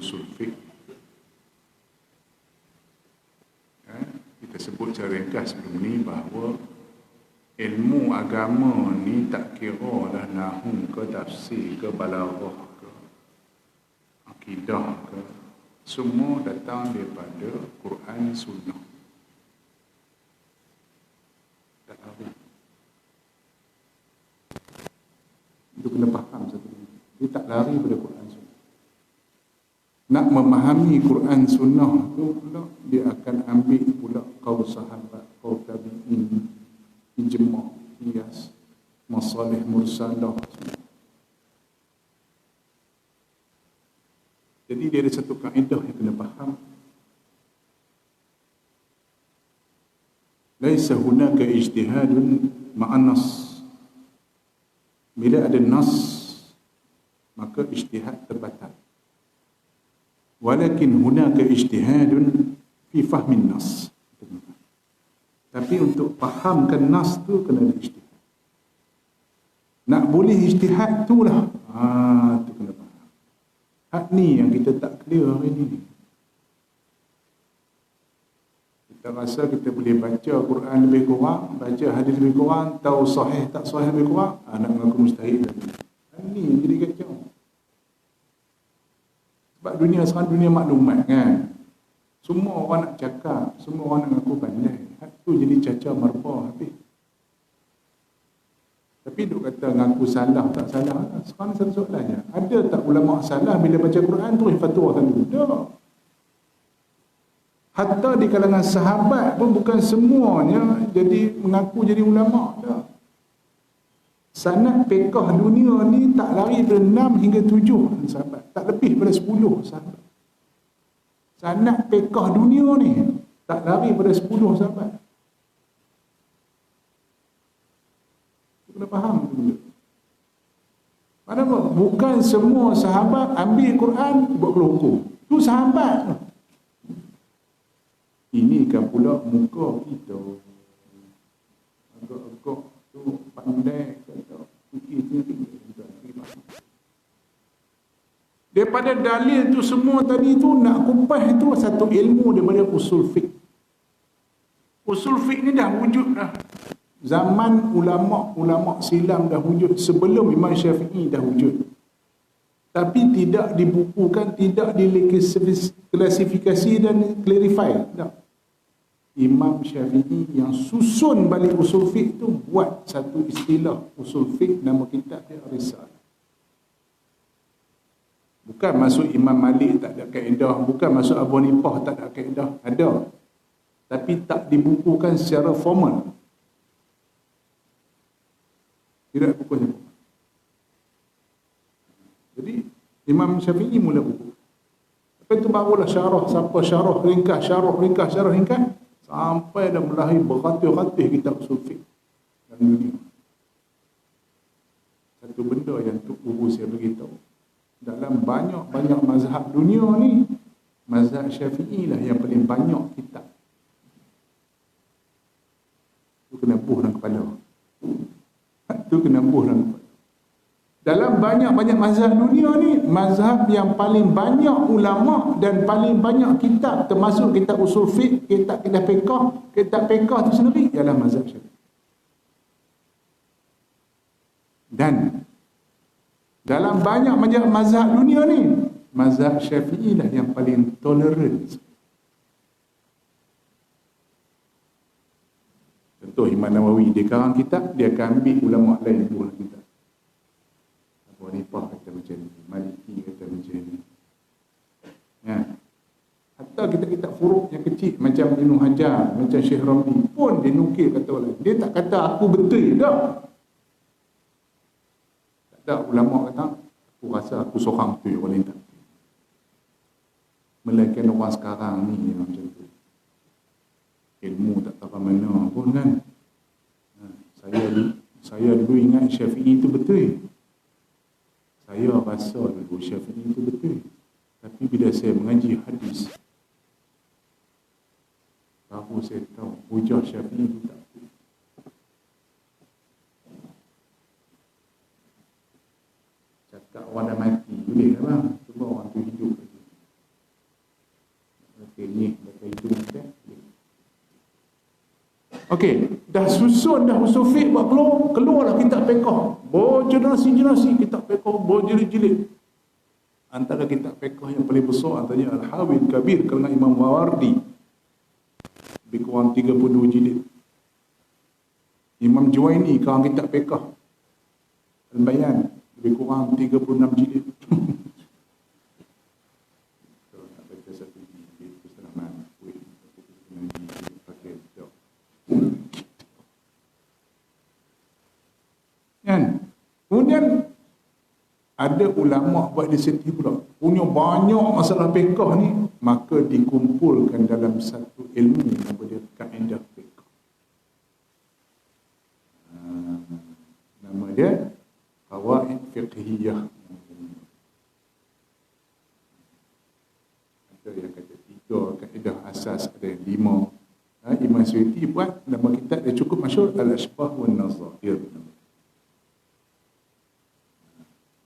usul fiqh. Kita sebut secara ringkas sebelum ni bahawa ilmu agama ni tak kira dah nahwu ke tafsir ke balaghah ke akidah ke, semua datang daripada Quran Sunnah. Tak lari. Itu kena faham satu ni. Dia tak lari pada Quran Sunnah. Nak memahami Quran Sunnah tu pula, dia akan ambil pula qaul sahabat, qaul tabi'in, ijma', qiyas, masalih mursalah. Jadi dia ada satu kaedah yang kena faham. Laisa hunaka ijtihadun ma'an nas. Bila ada nas, maka ijtihad terbatal. Walakin hunaka ijtihadun fi fahmin nas. Tapi untuk fahamkan nas tu kena ada ijtihad. Nak boleh ijtihad tu lah, tu kena faham. Hak ni yang kita tak clear hari ni. Kita rasa kita boleh baca Quran lebih kurang, baca hadis lebih kurang, tahu sahih tak sahih lebih kurang, nak mengaku mustahil lagi. Ini yang jadi kacau. Sebab dunia sekarang dunia maklumat kan. Semua orang nak cakap, semua orang nak mengaku pandai. Hak tu jadi caca marpah habis. Tapi duk kata ngaku salah tak salah. Sekarang satu soalannya, ada tak ulama salah bila baca Quran terus fatwa selalu? Tak. Hatta di kalangan sahabat pun bukan semuanya jadi mengaku jadi ulama. Tak. Sanad fiqh dunia ni tak lari dari 6 hingga 7 sahabat. Tak lebih pada 10 sahabat. Sanad fiqh dunia ni tak lari pada 10 sahabat. Kena faham tu benda. Padahal bukan semua sahabat ambil Quran buat keluar hukum. Tu sahabat. Ini kan pula muka kita. Agak-agak tu pandai kata fikir tinggi. Daripada dalil tu semua tadi tu nak kupas tu satu ilmu daripada usul fiqh. Usul fiqh ni dah wujud dah. Zaman ulama' silam dah wujud, sebelum Imam Syafi'i dah wujud. Tapi tidak dibukukan, tidak diklasifikasi dan clarify. Tak. Imam Syafi'i yang susun balik usul fiqh tu buat satu istilah usul fiqh, nama kitab dia Risalah. Bukan masuk Imam Malik tak ada kaedah, bukan masuk Abu Hanifah tak ada kaedah, ada. Tapi tak dibukukan secara formal. Tidak buku siapa. Jadi Imam Syafi'i mula buku. Lepas itu barulah syarah, siapa syarah ringkas, sampai dah melahir beratus-ratus kitab usul fiqh dalam dunia. Satu benda yang Tok Guru saya beritahu, dalam banyak mazhab dunia ni, mazhab Syafi'i lah yang paling banyak kitab. Itu kena buh dalam kepala. Itu kena buh dalam kepala. Dalam banyak-banyak mazhab dunia ni, mazhab yang paling banyak ulama dan paling banyak kitab, termasuk kitab usul fiqh, kitab fiqh tu sendiri ialah mazhab Syafi'i. Dan dalam banyak mazhab dunia ni, mazhab Syafi'i lah yang paling toleran. Contoh Imam Nawawi, dia karang kitab, dia akan ambil ulama lain buah kitab. Abu Hanifah kata macam ni, Maliki kata macam ni. Ya. Hatta kitab-kitab furuk yang kecil macam Ibnu Hajar, macam Syekh Ramli pun dia nukil kata orang. Dia tak kata aku betul dah. Tak ada ulama kata aku rasa aku seorang betul, orang lain tak. Melainkan orang sekarang ni macam tu. Ilmu tak tahu mana pun kan. Saya dulu ingat Syafi'i itu betul. Saya rasa dulu Syafi'i itu betul. Tapi bila saya mengaji hadis, baru saya tahu hujah Syafi'i itu tak betul. Cakap orang dah mati boleh tak bang? Cuba orang tu hidup lagi. Okey, dah susun dah usul fiqh buat keluarlah kitab fiqh. Berjenerasi-jenerasi kitab fiqh, berjilid-jilid. Antara kitab fiqh yang paling besar antaranya Al-Hawil Kabir kalangan Imam Mawardi. Lebih kurang 32 jilid. Imam Juwaini kalangan kitab fiqh Al-Bayan lebih kurang 36 jilid. Kan? Kemudian ada ulama buat di sini pula punya banyak masalah fiqh ni, maka dikumpulkan dalam satu ilmu nama dia kaedah fiqh. Nama dia qawaid fiqhiyah. Ada yang kata 3 kaedah asas, ada yang 5. Imam Suyuti buat nama kitab dia cukup masyhur, Al-Ashbah wan Nazair.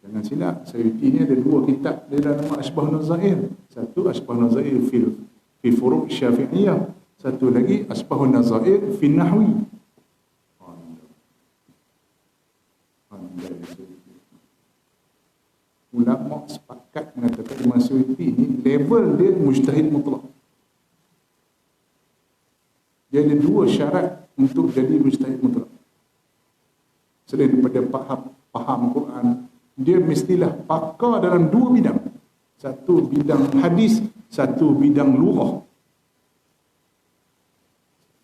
Jangan silap, Suyuti ni ada 2 kitab dia dalam nama Ashbah Nazair. Satu Ashbah Nazair fi furu' Syafi'iyah, satu lagi Ashbah Nazair fi Nahwi. Ulama sepakat mengatakan Imam Suyuti ni level dia mujtahid mutlak. Dia ada 2 syarat untuk jadi mujtahid mutlak. Selain daripada faham Quran, dia mestilah pakar dalam 2 bidang. Satu bidang hadis, satu bidang lughah.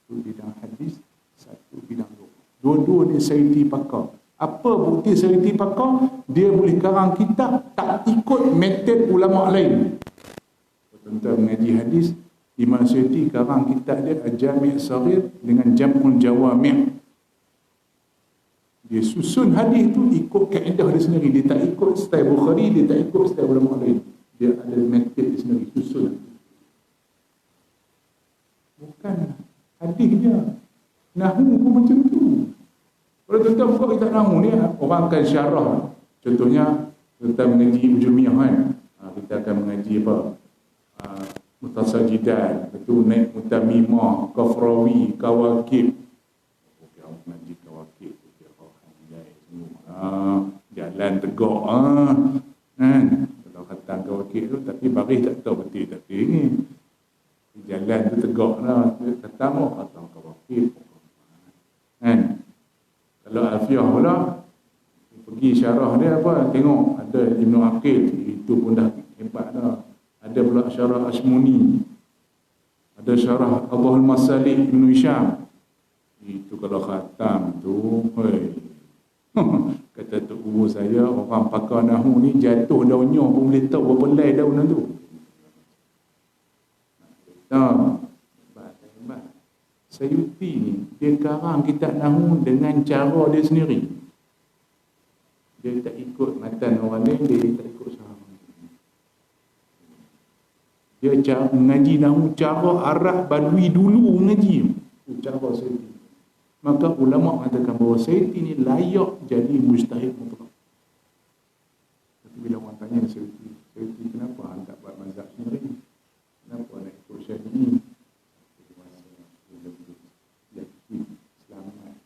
Satu bidang hadis, satu bidang lughah. Dua-dua ni Suyuti pakar. Apa bukti Suyuti pakar? Dia boleh karang kitab tak ikut metod ulama lain. Tentang mengaji hadis, Imam Suyuti karang kitab dia Al-Jami' Saghir dengan Jam'ul Jawami'. Dia susun hadis tu ikut kaedah dia sendiri. Dia tak ikut style Bukhari, dia tak ikut style ulama lain. Dia ada metod dia sendiri, susun. Bukan hadis dia. Nahwu pun macam tu. Kalau tuan-tuan buka kitab nahwu ni, orang akan syarah. Contohnya, tuan-tuan mengaji Ujumiyah kan. Kita akan mengaji apa? Mutasajidan, lepas tu naik Mutamimah, Kafrawi, Kawakib. Mengaji Kawakib. Jalan tegak kan, kalau khatam Kawakib tu, tapi baris tak tahu betul tak betul ni. Jalan tu tegak lah, khatam Kawakib kan. Kalau Alfiah pula pergi syarah dia apa, tengok ada Ibnu Aqil, itu pun dah hebat dah. Ada pula syarah Ashmuni, ada syarah Abdul Masalik Ibnu Hisham. Itu kalau khatam tu, kata Tok Guru saya, orang pakar nahwu ni jatuh daunnya pun boleh tahu berapa lay daun tu. Hebat. Suyuti ni, dia karang kitab nahwu dengan cara dia sendiri. Dia tak ikut matan orang lain, dia tak ikut sahabat. Dia cara mengaji nahwu cara Arab Badui dulu mengaji. Itu cara Suyuti. Maka ulama mengatakan bahawa Suyuti ni layak jadi mujtahid mutlak. Tapi bila orang tanya Suyuti kenapa anda tak buat mazhab sendiri? Kenapa nak ikut Syafi'i? Selamat.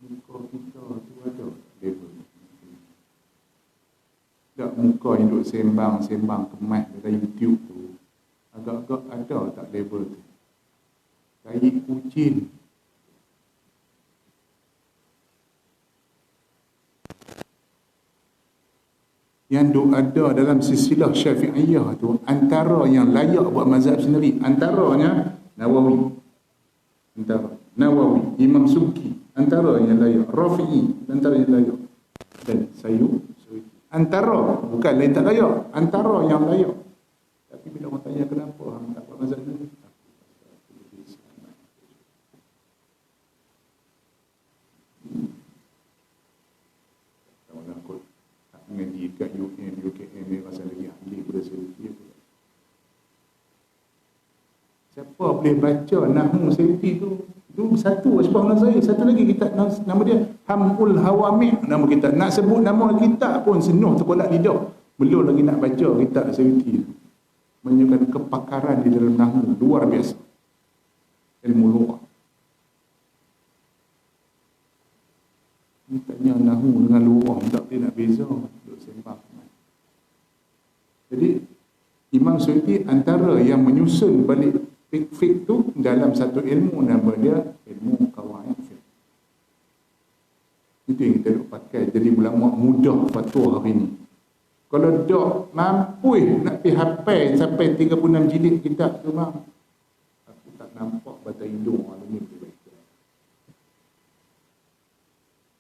Muka kita tu ada level. Tak muka yang duduk sembang kemas dalam YouTube tu, agak-agak ada tak level tu. Kayak kucing. Yang ada dalam silsilah Syafi'iyah tu, antara yang layak buat mazhab sendiri, antaranya Nawawi, Imam Subki, antara yang layak, Rafi'i, antara yang layak, dan Suyuti. Antara, bukan lain tak layak, antara yang layak. Tapi bila orang tanya kenapa hang tak buat mazhab sendiri, mengaji kat UKM ni pasal lagi ahli pada Suyuti pula. Siapa boleh baca nahwu Suyuti tu? Itu satu Ashbah Nazair, satu lagi kitab nama dia Hamul Hawami', nama kitab. Nak sebut nama kitab pun senuh terkolak lidah. Belum lagi nak baca kitab Suyuti tu. menunjukkan kepakaran di dalam nahwu luar biasa. Ilmu lughah. Ni tanya nahwu dengan lughah tak boleh nak beza, duk sembang. Jadi Imam Suyuti antara yang menyusun balik fiqh tu dalam satu ilmu, nama dia ilmu qawaid fiqh. Itu yang kita duk pakai. Jadi ulama mudah fatwa hari ni. Kalau dok mampu nak pergi hafal sampai 36 jilid kitab tu bang, aku tak nampak batang hidung orang ni boleh baca.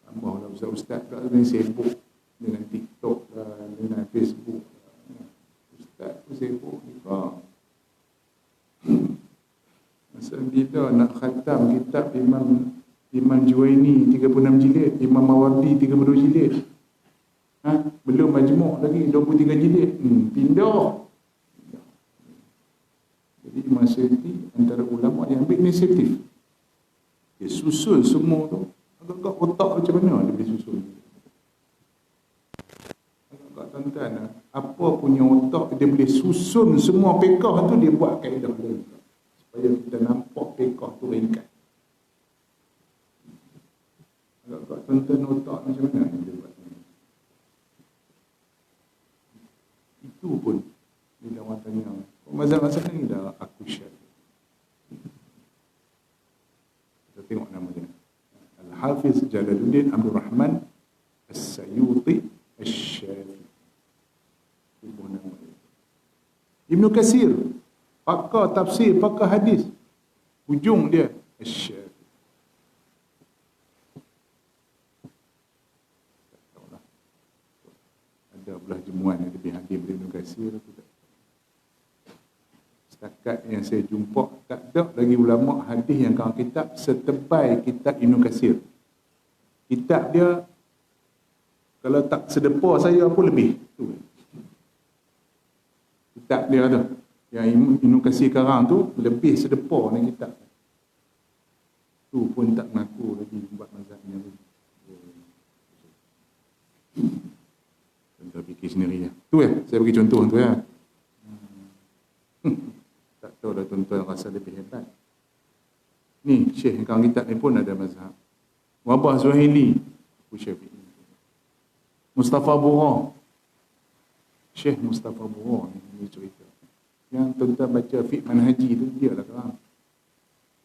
Tambahlah ustaz-ustaz kat sini sibuk dengan TikTok lah, dengan Facebook lah. Ustaz tu sibuk juga. Masa bila nak khatam kitab Imam Juwaini 36 jilid, Imam Mawardi 32 jilid. Belum majmuk lagi 23 jilid. Pindah. Jadi Imam Suyuti antara ulama yang ambil inisiatif. Dia susun semua tu. Agak-agak otak macam mana dia boleh susun. Agak-agak tuan-tuan, apa punya otak dia boleh susun semua fiqh tu, dia buat kaedah dia. Supaya kita nampak fiqh tu ringkas. Agak-agak tuan-tuan otak macam mana dia buat. Itu pun bila orang tanya, mazhab-mazhab ni dah aku share. Kita tengok nama dia. Al-Hafiz Jalaluddin Abdul Rahman As-Sayuti Asy-Syafi'i. Itu nama dia. Ibnu Katsir, pakar tafsir, pakar hadis. Hujung dia Asy-Syafi'i. Ada belah jemuan yang lebih hakim dari Ibn Katsir. Setakat yang saya jumpa, tak ada lagi ulama hadis yang karang kitab setebal kitab Ibn Katsir. Kitab dia, kalau tak sedepa saya pun lebih. Tu. Kitab dia tu, yang Ibn Katsir karang tu, lebih sedepa ni kitab. Tu pun tak mengaku lagi buat mazhabnya tu. Kita fikir sendiri ya. Tu ya, saya bagi contoh tu ya. Tak tahu dah tuan-tuan rasa lebih hebat. Ni Syekh yang kawan kitab ni pun ada mazhab. Wabah Zuhaili, Syafi'i. Mustafa Bura, Syekh Mustafa Bura ni cerita. Yang tuan-tuan baca fiqh manhaji tu, dia lah sekarang.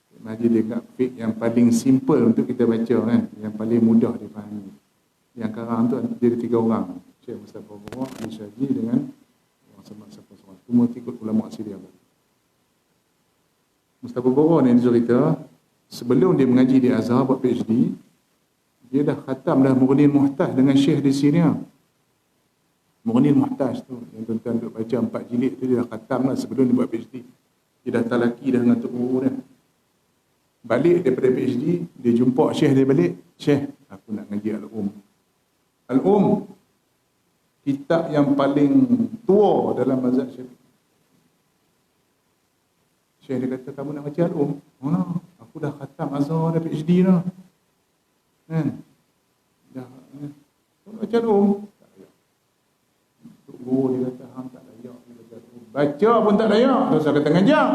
Fiqh manhaji dia kat fiqh yang paling simple untuk kita baca kan, yang paling mudah difahami. Yang sekarang tu dia ada 3 orang. Syekh Mustafa Bura, Ali Syahji dengan orang sama-sama. Semua ikut ulama Syria. Mustafa Bura ni cerita, sebelum dia mengaji di Azhar buat PhD, dia dah khatam dah Mughnil Muhtaj dengan Syekh di Syria. Mughnil Muhtaj tu, yang tuan-tuan duk baca 4 jilid tu, dia dah khatam lah sebelum dia buat PhD. Dia dah talaki dah dengan Tok Guru dia. Balik daripada PhD, dia jumpa Syekh dia balik. Syekh, aku nak ngaji Al-Um. Al-Um, kitab yang paling tua dalam mazhab Syafi'i. Syekh dia kata, kamu nak baca Al-Um? Oh, aku dah khatam Azhar, dah PhD dah. Kan? Dah. Kamu baca Al-Um? Tak layak. Tok Guru dia kata, hang tak layak. Baca pun tak layak. Terus saya kata ngajak.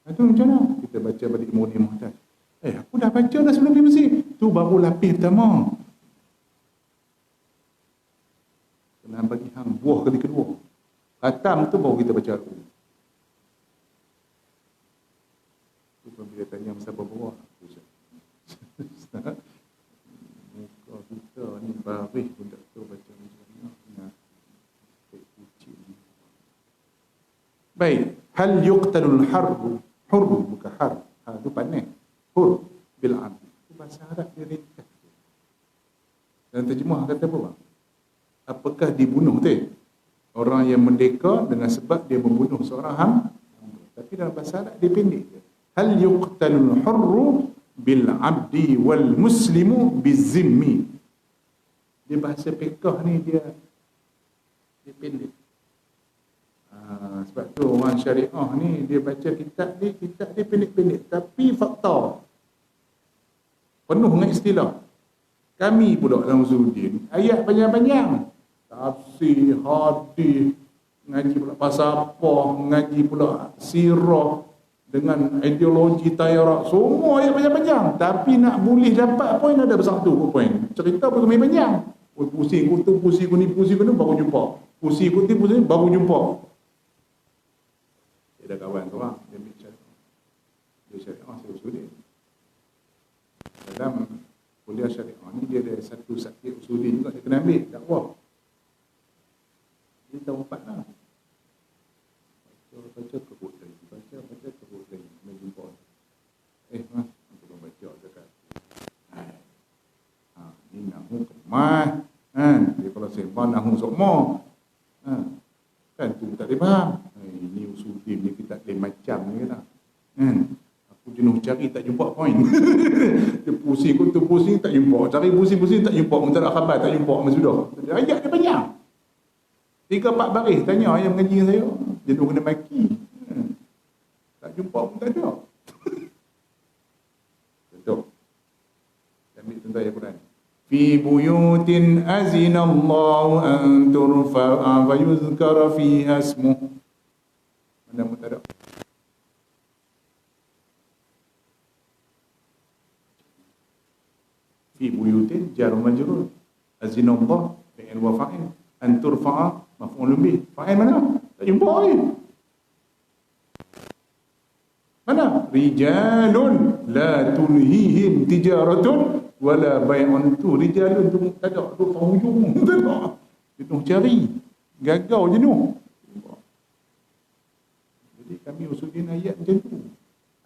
Itu macam mana? Kita baca balik Mughnil Muhtaj. Aku dah baca dah sebelum pergi Mesir. Tu baru lapis pertama. Kena bagi hang buah kali kedua. Khatam tu baru kita baca Al-Um. Tu pun bila tanya Mustafa Bura, muka kita ni barih pun tak tahu baca macam mana. Baik, hal yuqtalul harbu, hurbu bukan harb. Tu panas. Hur bil abd. Itu bahasa Arab dia ringkas. Dan terjemah kata apa bang? Apakah dibunuh tu? Orang yang merdeka dengan sebab dia membunuh seorang hamba. Tapi dalam bahasa Arab dia pendek. Hal yuqtalul hurru bil abdi wal muslimu bizimmi. Dia bahasa fiqh ni dia pendek. Sebab tu orang syariah ni dia baca kitab dia pendek-pendek. Tapi fakta penuh dengan istilah. Kami pula dalam Usuluddin ayat panjang-panjang. Tak tafsir, hadis, ngaji pula falsafah, ngaji pula sirah dengan ideologi tayarak, semua ayat panjang-panjang. Tapi nak boleh dapat poin ada bersatu poin. Cerita pun kami panjang. Pusing kutu, pusing kuni, baru jumpa. Pusing kutu, pusing baru jumpa. Dia ada kawan tu lah, dia ambil syariah. Dia syariah, saya usul dia. Dalam kuliah syariah ni dia ada satu subjek usuli juga dia kena ambil, dakwah. Dia tahu empat lah. Baca teruk lagi, baca teruk lagi. Dia jumpa. Mas, aku baca dekat. Ni nahu kemah. Dia kalau sembah nahu sokmo. Kan tu tak boleh faham. Ini usuli ni kita boleh macam ni kata. Aku jenuh cari tak jumpa poin. Dia pusing kutu pusing tak jumpa. Cari pusing tak jumpa. Mentara khabar tak jumpa. Sudah. Ayat dia panjang. 3-4 baris tanya yang mengaji saya. Jenuh kena maki. Tak jumpa pun tak ada. Betul. Ambil contoh ayat Quran. Fi buyutin azinallahu an turfa'a wa yuzkara fiha ismuh. Mana mubtada? Fi buyutin jar majrur. Azinallah fi'il wa fa'il. An turfa'a maf'ul bih. Fa'il mana? Tak jumpa lagi. Mana? Rijalun la tulhihim tijaratun wala bai'un. Tu rijalun tu mubtada, tu penghujung. Jenuh cari. Gagal jenuh. Jadi kami usulin ayat macam tu.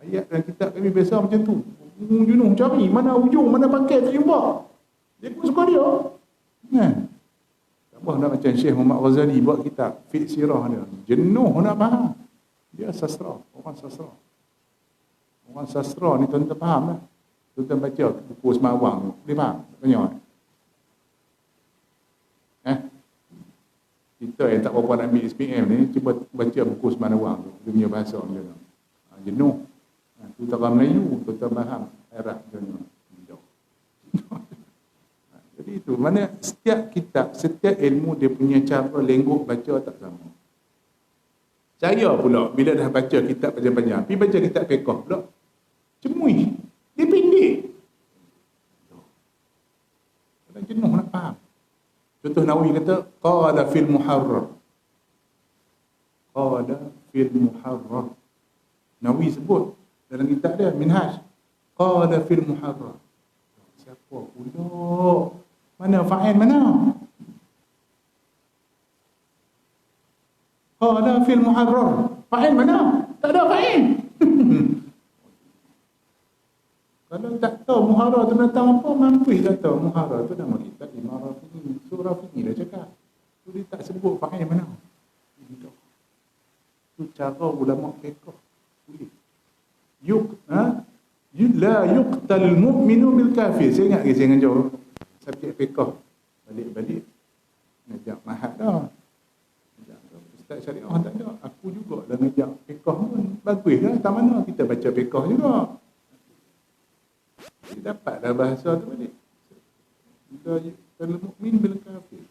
Ayat dan kitab kami biasa macam tu. Jenuh cari. Mana hujung, mana pakai tak jumpa. Dia pun suka dia. Tak nak macam Syekh Muhammad Ghazali buat kitab Fiqh Sirah dia. Jenuh nak faham. Dia sastra. Orang sastra. Orang sastra ni tuan-tuan faham lah. Tuan-tuan baca buku Semawang tu. Boleh faham? Tanya. Kita yang tak berapa nak ambil SPM ni, cuba baca buku Semawang tu. Dia punya bahasa macam tu. Jenuh. Tu tara Melayu, tuan-tuan faham. Arab jenuh. Jadi itu. Mana setiap kitab, setiap ilmu dia punya cara lenggok baca tak sama. Saya pula bila dah baca kitab panjang-panjang, pergi baca kitab fiqh pula. Cemui. Dia pendek. Kadang jenuh nak faham. Contoh Nawawi kata, qala fil muharrar. Qala fil muharrar. Nawawi sebut dalam kitab dia, Minhaj. Qala fil muharrar. Siapa pula? Mana fa'il mana? Qala fil muharrar. Fa'il mana? Tak ada fa'il. Kalau tak tahu muharrar tu tentang apa, mampu tak tahu muharrar tu nama kita Imarah Fiqhi. Surah Fiqhi dah cakap. Tu dia tak sebut fa'il mana. Tu cara ulama fiqh. Boleh. La yuqtal mu'minu bil kafir. Saya ingat ke saya ngajar subjek fiqh. Balik-balik ngajak mahat dah. Ustaz syariah tak ada. Aku juga dah ngajak fiqh pun. Bagus lah. Tak mana kita baca fiqh juga. Dia dapatlah bahasa tu balik. Kalau mukmin bil kafir.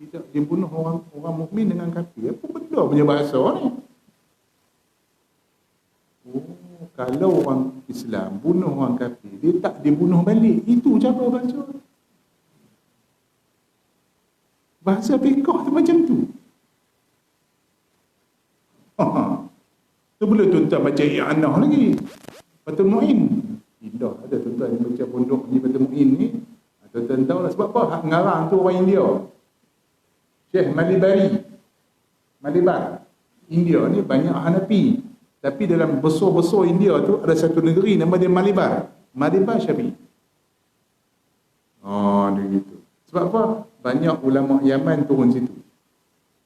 Tidak dibunuh orang mukmin dengan kafir. Apa benda punya bahasa ni? Oh, kalau orang Islam bunuh orang kafir, dia tak dibunuh balik. Itu cara bahasa. Bahasa fiqh tu macam tu. Tu boleh tuan-tuan baca i'anah lagi. Fathul Mu'in. Indah ada tuan-tuan yang baca pondok ni Fathul Mu'in ni. Tuan-tuan tahu lah sebab apa? Hak ngarang tu orang India. Syekh Malibar. India ni banyak Hanafi. Tapi dalam besar-besar India tu ada satu negeri nama dia Malibar. Malibar Syafi'i. Oh, dia gitu. Sebab apa? Banyak ulama Yaman turun situ.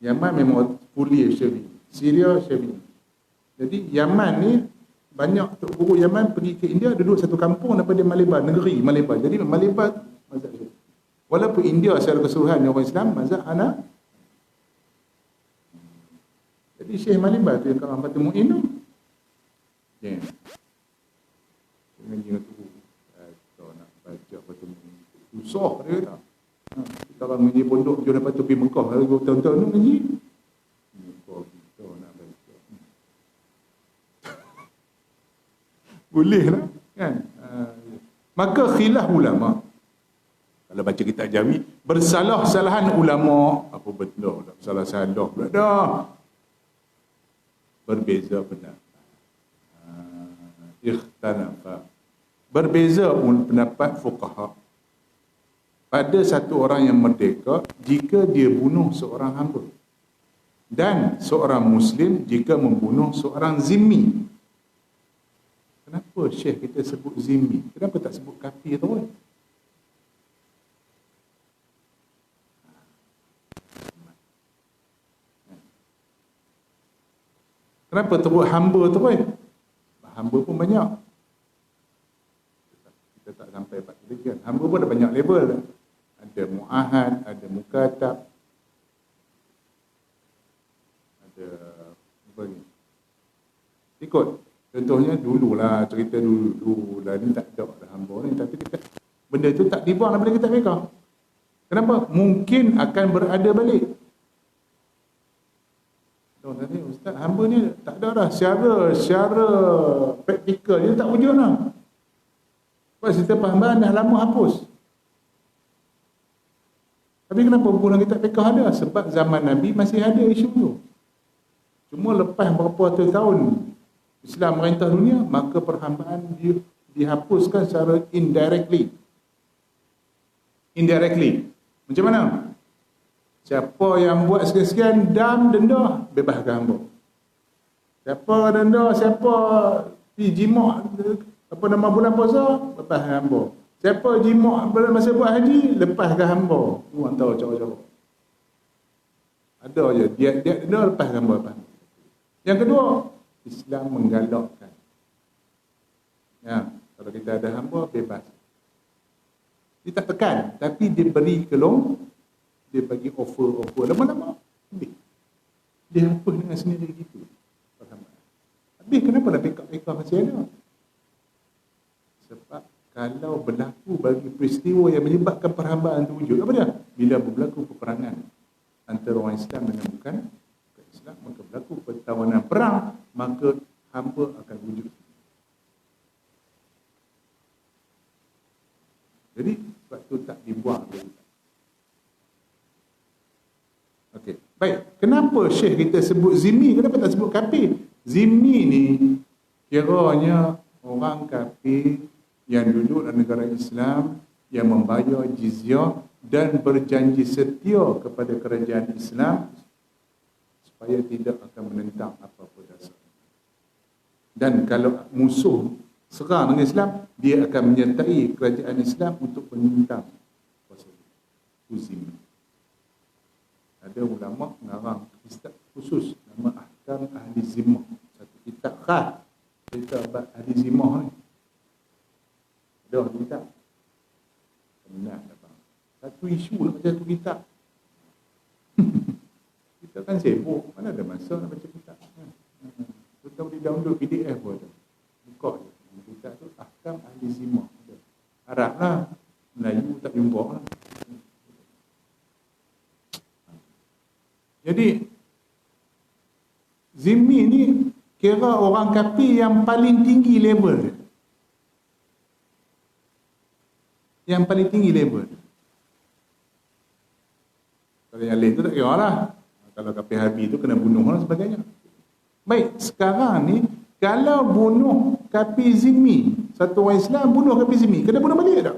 Yaman memang fully Syafi'i. Syria Syafi'i. Jadi Yaman ni banyak tok guru Yaman pergi ke India duduk satu kampung nama dia Malibar, negeri Malibar. Jadi Malibar mazhab Syafi'i. Walaupun India secara keseluruhan orang Islam mazhab Hanafi. Jadi Syekh Malibar tu yang karang Fathul Mu'in tu. Ya. Dengan tu nak baca Fathul Mu'in. Susah dia tak. Kita orang ngaji pondok je dapat pergi Mekah hari tahun-tahun tu ngaji. Mekah kita nak baca. Boleh lah kan. Maka khilaf ulama. Kalau baca kitab Jawi, bersalah-salahan ulama apa benda lah, salah-salah pula dah. Berbeza pendapat. Ikhtalafa. Berbeza pendapat fuqaha. Pada satu orang yang merdeka jika dia bunuh seorang hamba. Dan seorang Muslim jika membunuh seorang zimmi. Kenapa Syekh kita sebut zimmi? Kenapa tak sebut kafir tu? Kenapa sebut hamba tu? Hamba pun banyak. Kita tak sampai 4 level. Hamba pun ada banyak level. Ada mu'ahad, ada mukatab, ada apa ni? Ikut. Contohnya dululah, cerita dulu lah ni tak ada hamba ni, tapi benda tu tak dibuang daripada kitab mereka. Kenapa? Mungkin akan berada balik. Tadi Ustaz, hamba ni tak ada dah secara praktikal dia tak wujud lah. Sebab sistem perhambahan dah lama hapus. Tapi kenapa buku dalam kitab fiqh ada? Sebab zaman Nabi masih ada isu tu. Cuma lepas berapa tahun Islam merintah dunia, maka perhambaan dihapuskan secara indirectly. Macam mana? Siapa yang buat sekian-sekian dam denda, bebaskan hamba. Siapa denda, siapa jimat apa nama bulan puasa, bebaskan hamba. Siapa jimat masa buat haji, lepaskan hamba. Orang tahu cara-cara. Ada je dia denda, lepaskan hamba. Yang kedua, Islam menggalakkan. Ya, kalau kita ada hamba, bebas. Dia tak tekan, tapi dia beri kelong. Dia bagi offer lama-lama dia hapus dengan sendiri gitu. Habis kenapa nak pekak-pekak masih ada? Sebab kalau berlaku bagi peristiwa yang menyebabkan perhambaan itu wujud, apa dia? Bila berlaku peperangan antara orang Islam dengan bukan Islam, maka berlaku pertawanan perang, maka hamba akan wujud. Jadi sebab itu tak dibuang. Okey, baik. Kenapa Syekh kita sebut zimmi? Kenapa tak sebut kafir? Zimmi ni kiranya orang kafir yang duduk dalam negara Islam, yang membayar jizyah dan berjanji setia kepada kerajaan Islam supaya tidak akan menentang apa-apa dasar. Dan kalau musuh serang dengan Islam, dia akan menyertai kerajaan Islam untuk menentang kuasa zimmi. Ada ulama mengarang kitab khusus nama Ahkam Ahli Zimmah. Satu kitab khas kitab Ahli Zimmah ni. Ada kitab. Benar tak? Satu isu nak baca satu kitab. Kita kan sibuk, mana ada masa nak baca kitab. Kita boleh download PDF pun ada. Buka je. Kitab tu Ahkam Ahli Zimmah. Arab lah. Melayu tak jumpa lah. Jadi zimmi ni kira orang kafir yang paling tinggi level dia. Yang paling tinggi level dia. Kalau yang lain tu tak kira lah. Kalau kafir harbi tu kena bunuh dan sebagainya. Baik, sekarang ni kalau bunuh kafir zimmi, satu orang Islam bunuh kafir zimmi, kena bunuh balik tak?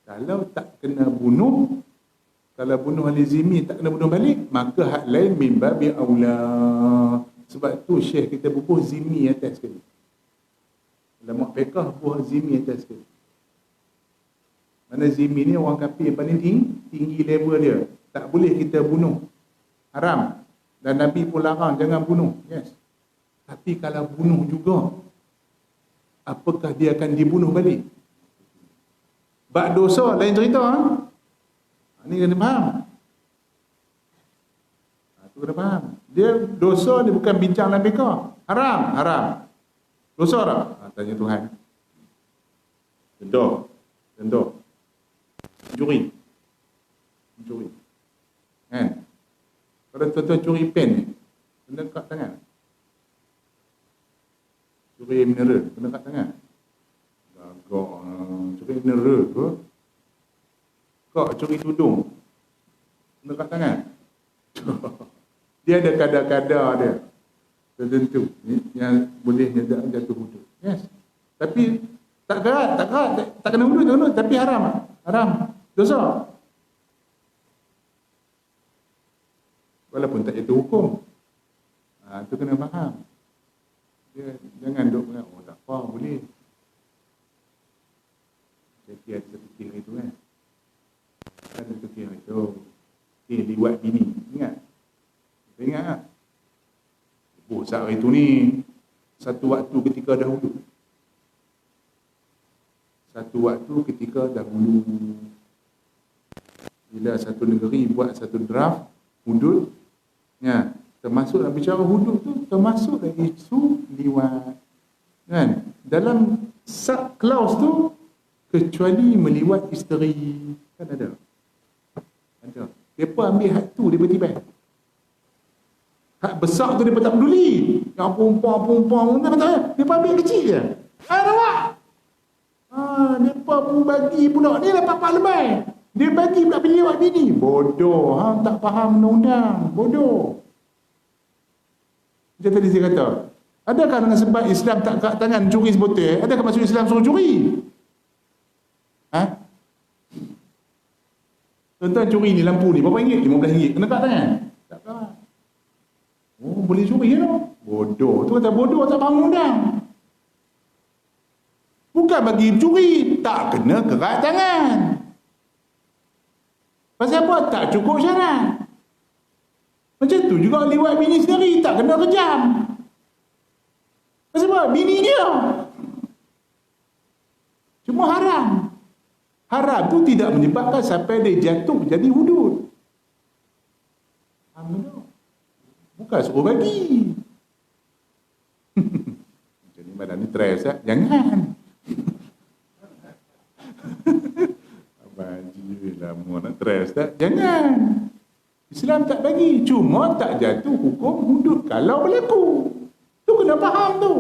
Kalau tak kena bunuh, kalau bunuh ahli zimmi tak kena bunuh balik, maka hak lain min babi aula. Sebab tu Syekh kita bubuh zimmi atas sekali. Ulama fiqh bubuh zimmi atas sekali. Mana zimmi ni orang kafir paling tinggi level dia. Tak boleh kita bunuh. Haram. Dan Nabi pun larang jangan bunuh. Yes. Tapi kalau bunuh juga, apakah dia akan dibunuh balik? Bab dosa lain cerita. Ini kena faham. Itu kena faham. Dia dosa ni bukan bincang dalam fiqh. Haram. Dosa tak? Tanya Tuhan. Contoh. mencuri. Kan? Kalau tuan-tuan curi pen ni, kena kat tangan. Curi mineral, kena kat tangan. Gagak, curi mineral ke? Kak curi tudung, kena kat tangan. Dia ada kadar-kadar dia tertentu yang boleh jatuh hudud. Yes. Tapi tak kena hudud, tapi haram. Dosa. Walaupun tak jatuh hukum. Itu kena faham. Dia jangan duk tak apa, boleh. Jadi ada fikir itu kan. Ada fikir itu. Liwat bini. Ingat tak? Saat hari itu ni, satu waktu ketika dahulu. Bila satu negeri buat satu draft hudud, ya, termasuk dalam bicara hudud tu, termasuk dari isu liwat. Kan? Dalam sub-clause tu, kecuali meliwat isteri. Kan ada. Mereka ambil hak tu, dia bertibai. Hak besar tu dia tak peduli. Yang perempuan dia ambil kecil je. Nampak? Mereka pun bagi pula. Ni lah pak lebay. Dia bagi pula pilih awak bini. Bodoh. Tak faham undang-undang. Bodoh. Macam tadi saya kata, adakah dengan sebab Islam tak kat tangan curi sebotol? Adakah maksud Islam suruh curi? Tuan-tuan curi ni lampu ni berapa ringgit? RM15. Kena kat tangan? Tak kat. Boleh curi lah. Bodoh. Tu kata bodoh, tak faham undang. Bukan bagi curi, tak kena kerat tangan. Pasal apa? Tak cukup syarat. Macam tu juga liwat bini sendiri, tak kena kejam. Pasal apa? Bini dia. Cuma haram. Haram tu tidak menyebabkan sampai dia jatuh jadi hudud. Bukan suruh bagi. Macam ni badan ni try Ustaz. Jangan. Abang lama nak try Ustaz. Jangan. Islam tak bagi. Cuma tak jatuh hukum hudud kalau berlaku. Tu kena faham tu.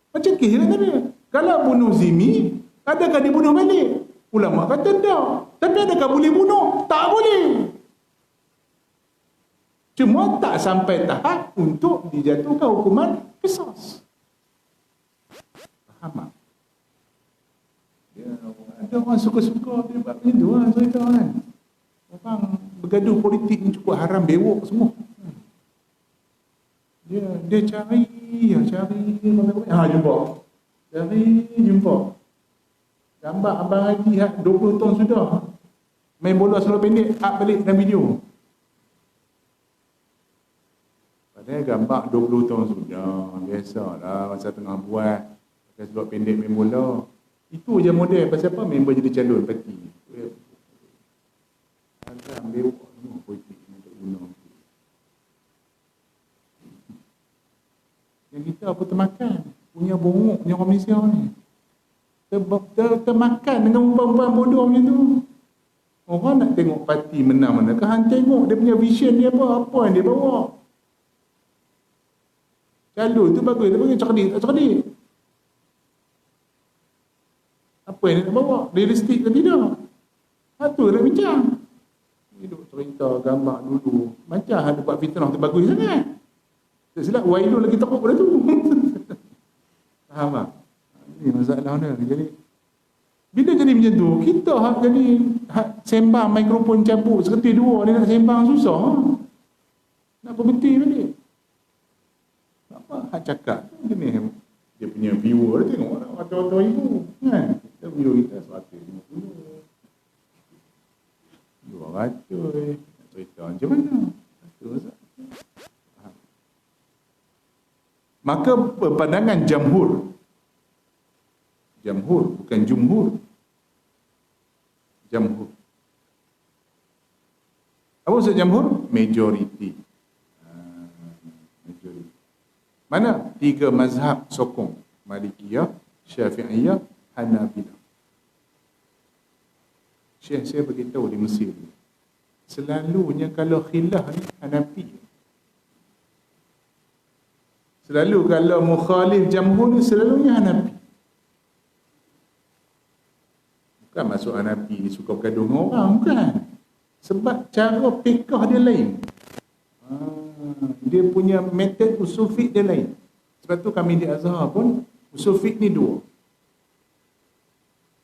Macam kes yang tadi. Kalau bunuh zimi, adakah dibunuh balik? Ulama kata tak. Tapi adakah boleh bunuh? Tak boleh. Cuma tak sampai tahap untuk dijatuhkan hukuman qisas. Faham tak? Ada orang suka-suka dia buat macam tu lah cerita kan. Orang bergaduh politik ni cukup haram bewok semua. Dia cari jumpa. Jumpa. Gambar Abang Haji 20 tahun sudah. Main bola seluar pendek, up balik dalam video. Padahal gambar 20 tahun sudah. Biasalah masa tengah buat. Pakai seluar pendek main bola. Itu je model. Pasal apa? Member jadi calon parti. Ada ambil semua politik untuk guna. Yang kita apa termakan. Punya bongok punya orang Malaysia ni. Termakan dengan umpan-umpan bodoh macam tu. Orang nak tengok parti menang mana. Kan tengok dia punya vision dia apa yang dia bawa. Calon tu bagus. Dia bagi cerdik tak cerdik. Apa yang dia nak bawa? Realistik ke tidak? Itu nak bincang. Hidup cerita gambar dulu. Macam ada buat fitnah tu bagus sangat. Tak silap Wailul lagi teruk pada tu. Faham tak? Ini masalah dia. Jadi bila jadi macam tu, kita jadi sembang mikrofon cabut seketul dua dia nak sembang susah. Nak berhenti balik. Apa hak cakap tu jenis dia punya viewer dia tengok nak kata-kata ibu kan. Kita viewer kita 150. 200 nak cerita macam mana? Maka pandangan jamhur bukan jumhur. Jamhur. Apa maksud jamhur? Majority. Majority. Mana? 3 mazhab sokong. Malikiyah, Syafi'iyah, Hanabilah. Syekh saya beritahu di Mesir, selalunya kalau khilaf ni Hanafi. Selalu kalau mukhalif jamhur ni selalunya Hanafi. Bukan masuk Hanafi ni suka bergaduh dengan orang, bukan. Sebab cara fiqh dia lain. Dia punya metod usul fiqh dia lain. Sebab tu kami di Azhar pun usul fiqh ni dua.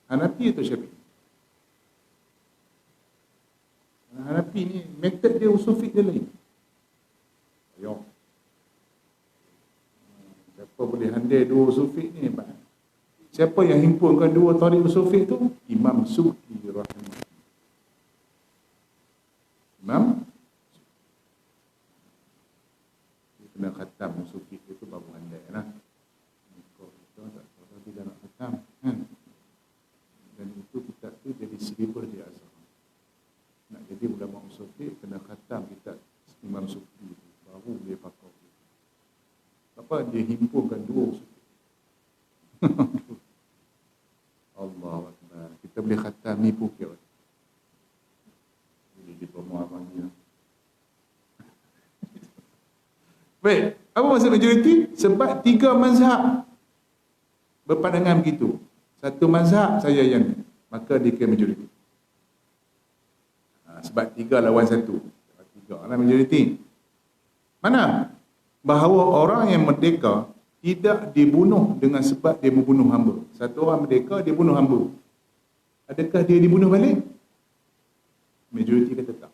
Hanafi atau Syafi'i. Hanafi ni metod dia usul fiqh dia lain. Ayo. Siapa boleh handai dua usul fiqh ni? Siapa yang himpunkan dua tarik usul fiqh tu? Imam Subki rahimahullah. Imam dia kena khatam usul fiqh itu baru handai lah. Kalau kita tak tahu dia nak khatam kan. Dan itu kitab tu jadi silibus di Azhar. Nak jadi ulama usul fiqh kena khatam kitab Imam Subki baru dia pakai. Apa dia himpunkan dua usul fiqh. Allah Akbar. Kita boleh khatam ni pukul. Jadi diploma abang dia. Baik, apa maksud majoriti? Sebab 3 mazhab berpandangan begitu. Satu mazhab saya yang ni, maka dia kira majoriti. Sebab 3 lawan 1. 3 lah majoriti. Mana? Bahawa orang yang merdeka tidak dibunuh dengan sebab dia membunuh hamba. Satu orang merdeka, dia bunuh hamba. Adakah dia dibunuh balik? Majoriti kata tak.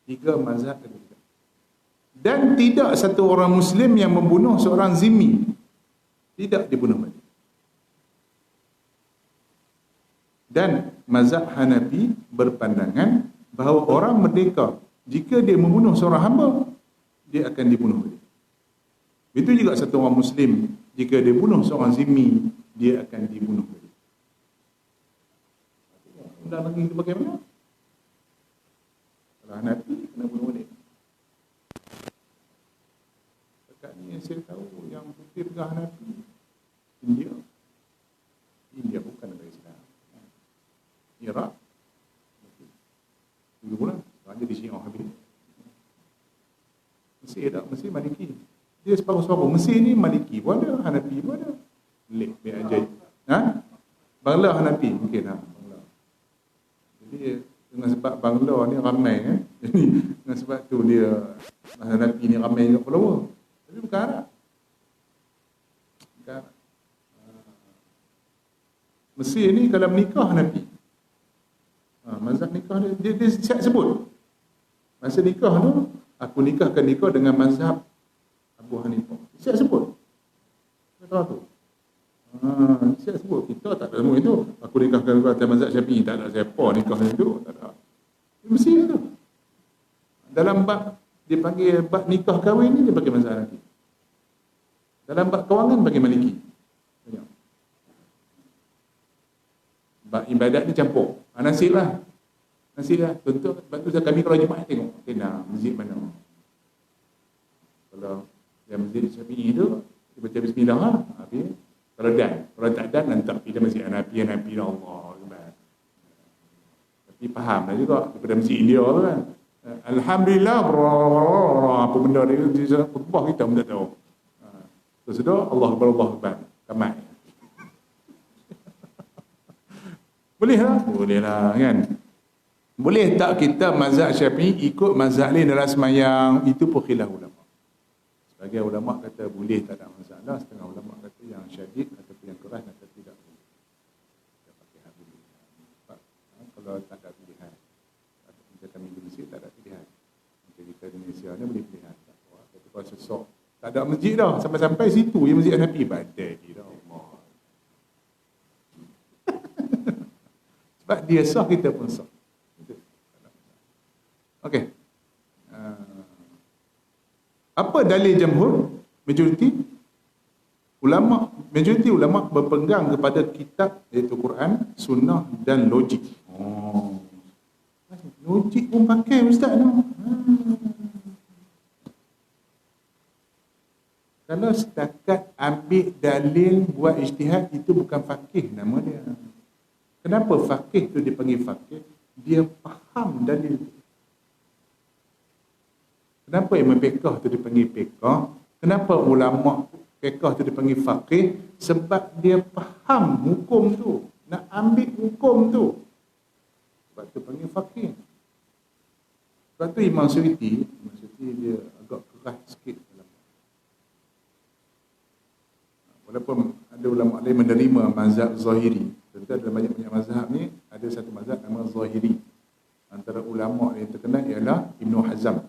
3 mazhab kata tak. Dan tidak satu orang Muslim yang membunuh seorang zimmi tidak dibunuh balik. Dan mazhab Hanafi berpandangan bahawa orang merdeka, jika dia membunuh seorang hamba, dia akan dibunuh balik. Itu juga satu orang Muslim, jika dia bunuh seorang zimmi, dia akan dibunuh balik. Undang lagi itu bagaimana? Kalau Hanafi, kena bunuh balik. Dekat ni yang saya tahu, yang putih pegang Hanafi, India. India bukan negara Islam. Iraq. Dulu pula, ada di Syiah habis. Mesir tak? Mesir Maliki. Dia separuh-separuh. Mesir ni Maliki pun ada, Hanafi pun ada. Lek, biar ajaib. Bangla Hanafi mungkin lah. Bangla. Jadi dengan sebab Bangla ni ramai jadi dengan sebab tu dia Hanafi ni ramai juga follower. Tapi bukan Arab. Bukan Arab. Mesir ni kalau menikah Hanafi. Mazhab nikah dia siap sebut. Masa nikah tu, aku nikahkan nikah dengan mazhab Abu Hanifah. Siap sebut. Kata tu. Siap sebut. Kita tak ada semua itu. Aku nikahkan atas mazhab Syafi'i. Tak ada siapa nikah itu. Tak ada. Mesti tu. Dalam bab, dia panggil bab nikah kahwin ni, dia pakai mazhab Hanafi. Dalam bab kewangan, pakai Maliki. Banyak. Bab ibadat ni campur. Nasib lah. Nasib lah. Contoh, sebab tu kami kalau jemaah tengok. Kena masjid mana. Kalau yang masjid Syafi'i tu, dia baca bismillah lah. Habis. Kalau dan. Kalau tak dan, nanti kita masjid Hanafi Allah. Tapi faham lah juga. Daripada masjid India tu kan. Alhamdulillah. Apa benda dia khutbah kita pun tak tahu. Terus tu, Allah Akbar. Kamai. Boleh lah kan. Boleh tak kita mazhab Syafi'i ikut mazhab lain dalam semayang? Itu pun khilaf ulama. Sebagai ulama kata boleh, tak ada masalah. Setengah ulama kata yang syadid ataupun yang keras kata tidak boleh. Kita pakai habis. Kalau tak ada pilihan, ataupun kita kami di Mesir tak ada pilihan. Macam kita di Malaysia ni boleh pilihan. Tapi kalau sesok tak ada masjid dah, sampai-sampai situ yang masjid Hanafi badai dia. Sebab dia sah, kita pun sah. Okey. Apa dalil jamhur? Majoriti ulama berpegang kepada kitab iaitu Quran, sunnah dan logik. Logik pun pakai ustaz tu. Kalau setakat ambil dalil buat ijtihad, itu bukan faqih nama dia. Kenapa faqih tu dipanggil faqih? Dia faham dalil. Kenapa imam fiqh tu dipanggil fiqh? Kenapa ulama fiqh tu dipanggil faqih? Sebab dia faham hukum tu, nak ambil hukum tu. Sebab tu panggil faqih. Sebab tu Imam Suyuti dia agak keras sikit dalam. Walaupun ada ulama lain menerima mazhab Zahiri. Tentu dalam banyak-banyak mazhab ni ada satu mazhab nama Zahiri. Antara ulama yang terkenal ialah Ibnu Hazm.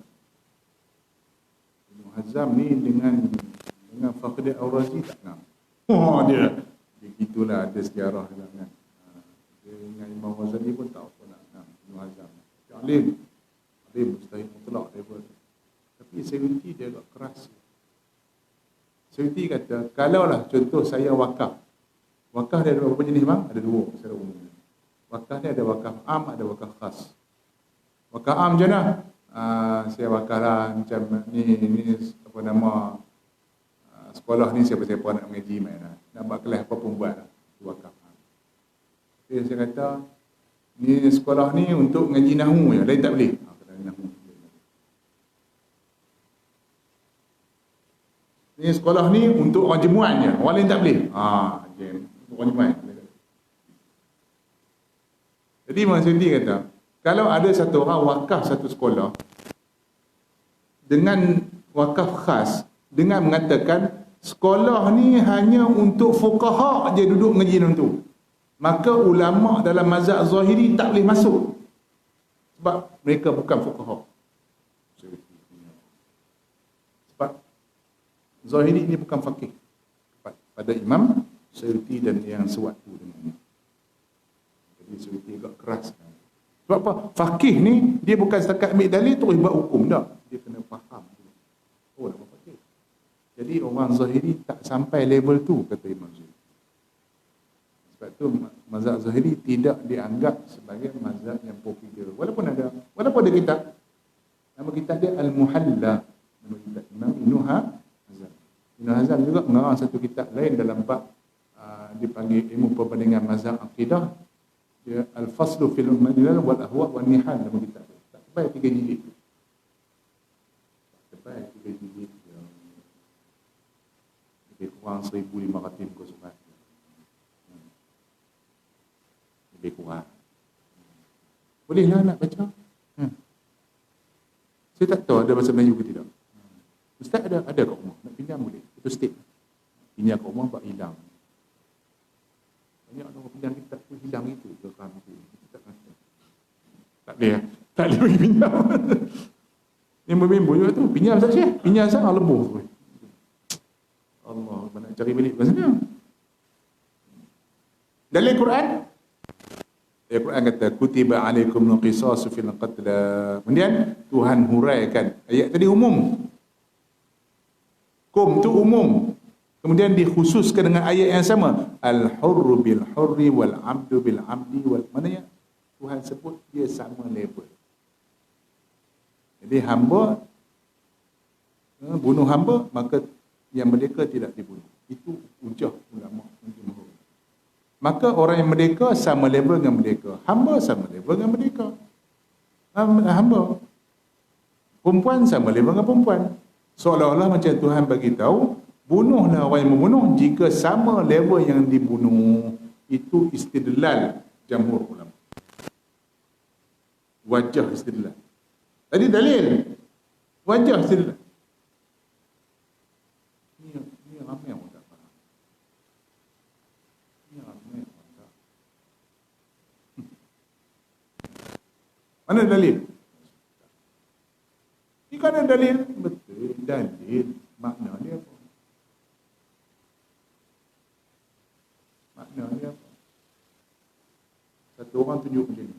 Ibnu Hazm ni dengan Fakhruddin Ar-Razi tak kenal. Dia gitulah, ada sejarah dia kan. Dia dengan Imam Ghazali pun tak apa nak kenal Ibnu Hazm. Alim mustahil mutlak dia pun. Tapi Suyuti dia agak keras. Suyuti kata, kalaulah contoh saya wakaf. Wakaf dia ada berapa jenis bang? Ada dua secara umum. Wakaf ni ada wakaf am, ada wakaf khas. Wakaf am macam mana? Saya wakaf lah macam ni apa nama sekolah ni siapa-siapa nak mengaji main lah. Nak buat kelas apa pun buat lah. Wakaf am. Jadi saya kata, ni sekolah ni untuk mengaji nahu je, lain tak boleh. Ni sekolah ni untuk orang jemuan je, orang lain tak boleh. Untuk orang jemuan. Jadi Imam Suyuti kata, kalau ada satu orang wakaf satu sekolah dengan wakaf khas, dengan mengatakan sekolah ni hanya untuk fuqaha je duduk mengaji dalam tu, maka ulama dalam mazhab Zahiri tak boleh masuk sebab mereka bukan fuqaha. Sebab Zahiri ni bukan faqih pada Imam Suyuti dan yang sewaktu dengannya. Jadi Suyuti agak keras. Sebab apa? Faqih ni dia bukan setakat ambil dalil terus buat hukum dah. Dia kena faham. Oh, nak faqih. Jadi orang Zahiri tak sampai level tu, kata Imam Suyuti. Sebab tu mazhab Zahiri tidak dianggap sebagai mazhab yang popular. Walaupun ada kitab. Nama kitab dia Al-Muhalla. Nama kitab Imam Ibnu Hazm. Ibnu Hazm juga mengarang satu kitab lain dalam bab dipanggil ilmu perbandingan mazhab akidah. Dia Al-Faslu fil Madinah wal Ahwa wal Nihal, nama kitab. Tak sampai 3 jilid. Tak sampai 3 jilid. Lebih kurang 1,500 muka surat. Lebih kurang. Bolehlah nak baca. Saya tak tahu ada bahasa Melayu ke tidak. Ustaz ada kat rumah. Nak pinjam boleh. Itu state. Pinjam kat rumah buat hilang. Banyak orang pinjam kitab tu hilang itu. Tak boleh. Tak boleh bagi pinjam. Yang berbimbul juga tu. Pinjam saja. Pinjam saja lebuh. Allah, nak cari balik kat sana. Dalil Quran. Al-Quran kata kutiba alaikumul qisasu fil qatl. Kemudian Tuhan huraikan ayat tadi umum. Kum tu umum. Kemudian dikhususkan dengan ayat yang sama. Al-hurru bil hurri wal abdu bil abdi wal, maknanya Tuhan sebut dia sama level. Jadi hamba bunuh hamba, maka yang merdeka tidak dibunuh. Itu hujah ulama. Maka orang yang merdeka sama level dengan merdeka. Hamba sama level dengan merdeka. Hamba. Perempuan sama level dengan perempuan. Seolah-olah macam Tuhan bagi tahu, bunuhlah orang yang membunuh jika sama level yang dibunuh. Itu istidlal jamhur ulama. Wajah istidlal. Tadi dalil. Wajah istidlal. Ini ramai orang tak faham. Ini ramai orang tak. Mana dalil? Ini kan ada dalil. Betul. Dalil. Makna dia apa? Makna dia apa? Satu orang tunjuk macam ni.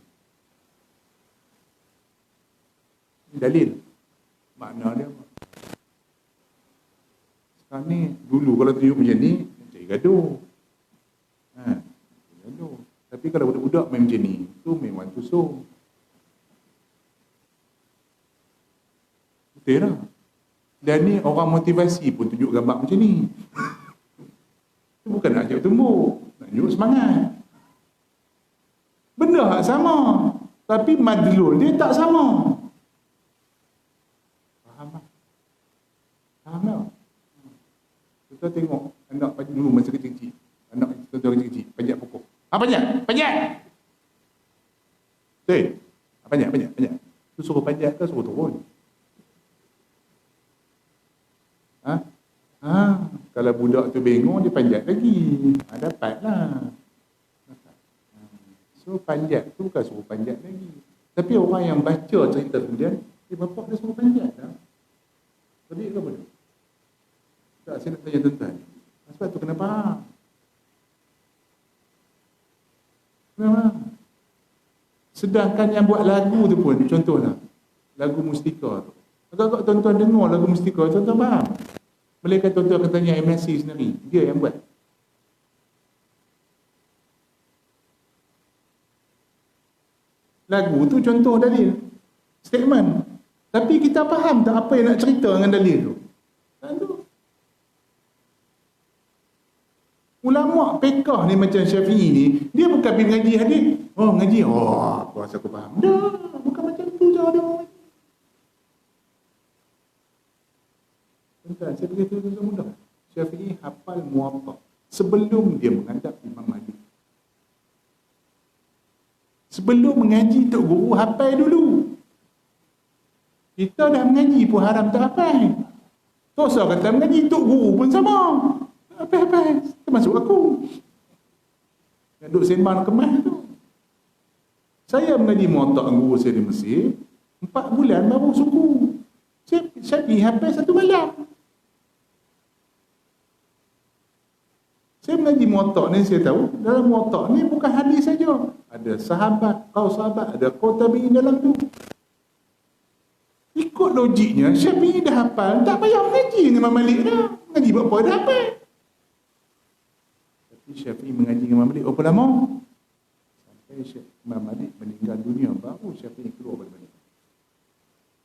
Ini dalil. Makna dia apa? Sekarang ni, dulu kalau tunjuk macam ni, cari gaduh. Gaduh. Tapi kalau budak-budak main macam ni, tu memang tusuk. Betul lah. Dan ni orang motivasi pun tunjuk gambar macam ni. Itu bukan nak ajak tumbuk. Nak tunjuk semangat. Benda hak sama. Tapi madlul dia tak sama. Faham tak? Faham tak? Kita tengok anak dulu masa kecil-kecil. Anak kecil-kecil panjat pokok. Panjat! Panjat. Tu suruh panjat ke suruh turun? Kalau budak tu bengong, dia panjat lagi. Dapatlah. So panjat tu bukan suruh panjat lagi. Tapi orang yang baca cerita kemudian, bapak dia suruh panjat dah. Pelik ke apa tu? Tak, saya nak tanya tuan-tuan. Sebab tu kena faham. Sedangkan yang buat lagu tu pun, contohlah lagu Mustika tu, agak-agak tuan-tuan dengar lagu Mustika, tuan-tuan faham? Bolehkah tuan-tuan akan tanya MSC sendiri, dia yang buat. Lagu tu contoh dalil, statement. Tapi kita faham tak apa yang nak cerita dengan dalil tu? Tentu. Ulama' fiqh ni macam Syafi'i ni, dia bukan pergi ngaji hadis. Ngaji. Aku rasa aku faham. Dah, bukan macam tu cara dia. Entah, saya beritahu tu mudah. Syafi'i hafal Muwatta sebelum dia menghadap Imam Malik. Sebelum mengaji Tok Guru hafal dulu. Kita dah mengaji pun haram tak hafal. Tak usah kata mengaji Tok Guru pun sama. Hafal. Termasuk aku. Yang duduk sembang kemas tu. Saya mengaji Muwatta guru saya di Mesir 4 bulan baru suku. Syafi'i hafal 1 malam. Saya mengaji Muwatta ni, saya tahu dalam Muwatta ni bukan hadis saja. Ada sahabat, ada qaul tabi'in dalam tu. Ikut logiknya, Syafi'i dah hafal, tak payah mengaji dengan Imam Malik dah. Mengaji buat apa dah hafal. Tapi Syafi'i mengaji dengan Imam Malik berapa lama? Sampai Imam Malik meninggal dunia, baru Syafi'i keluar dari Malik.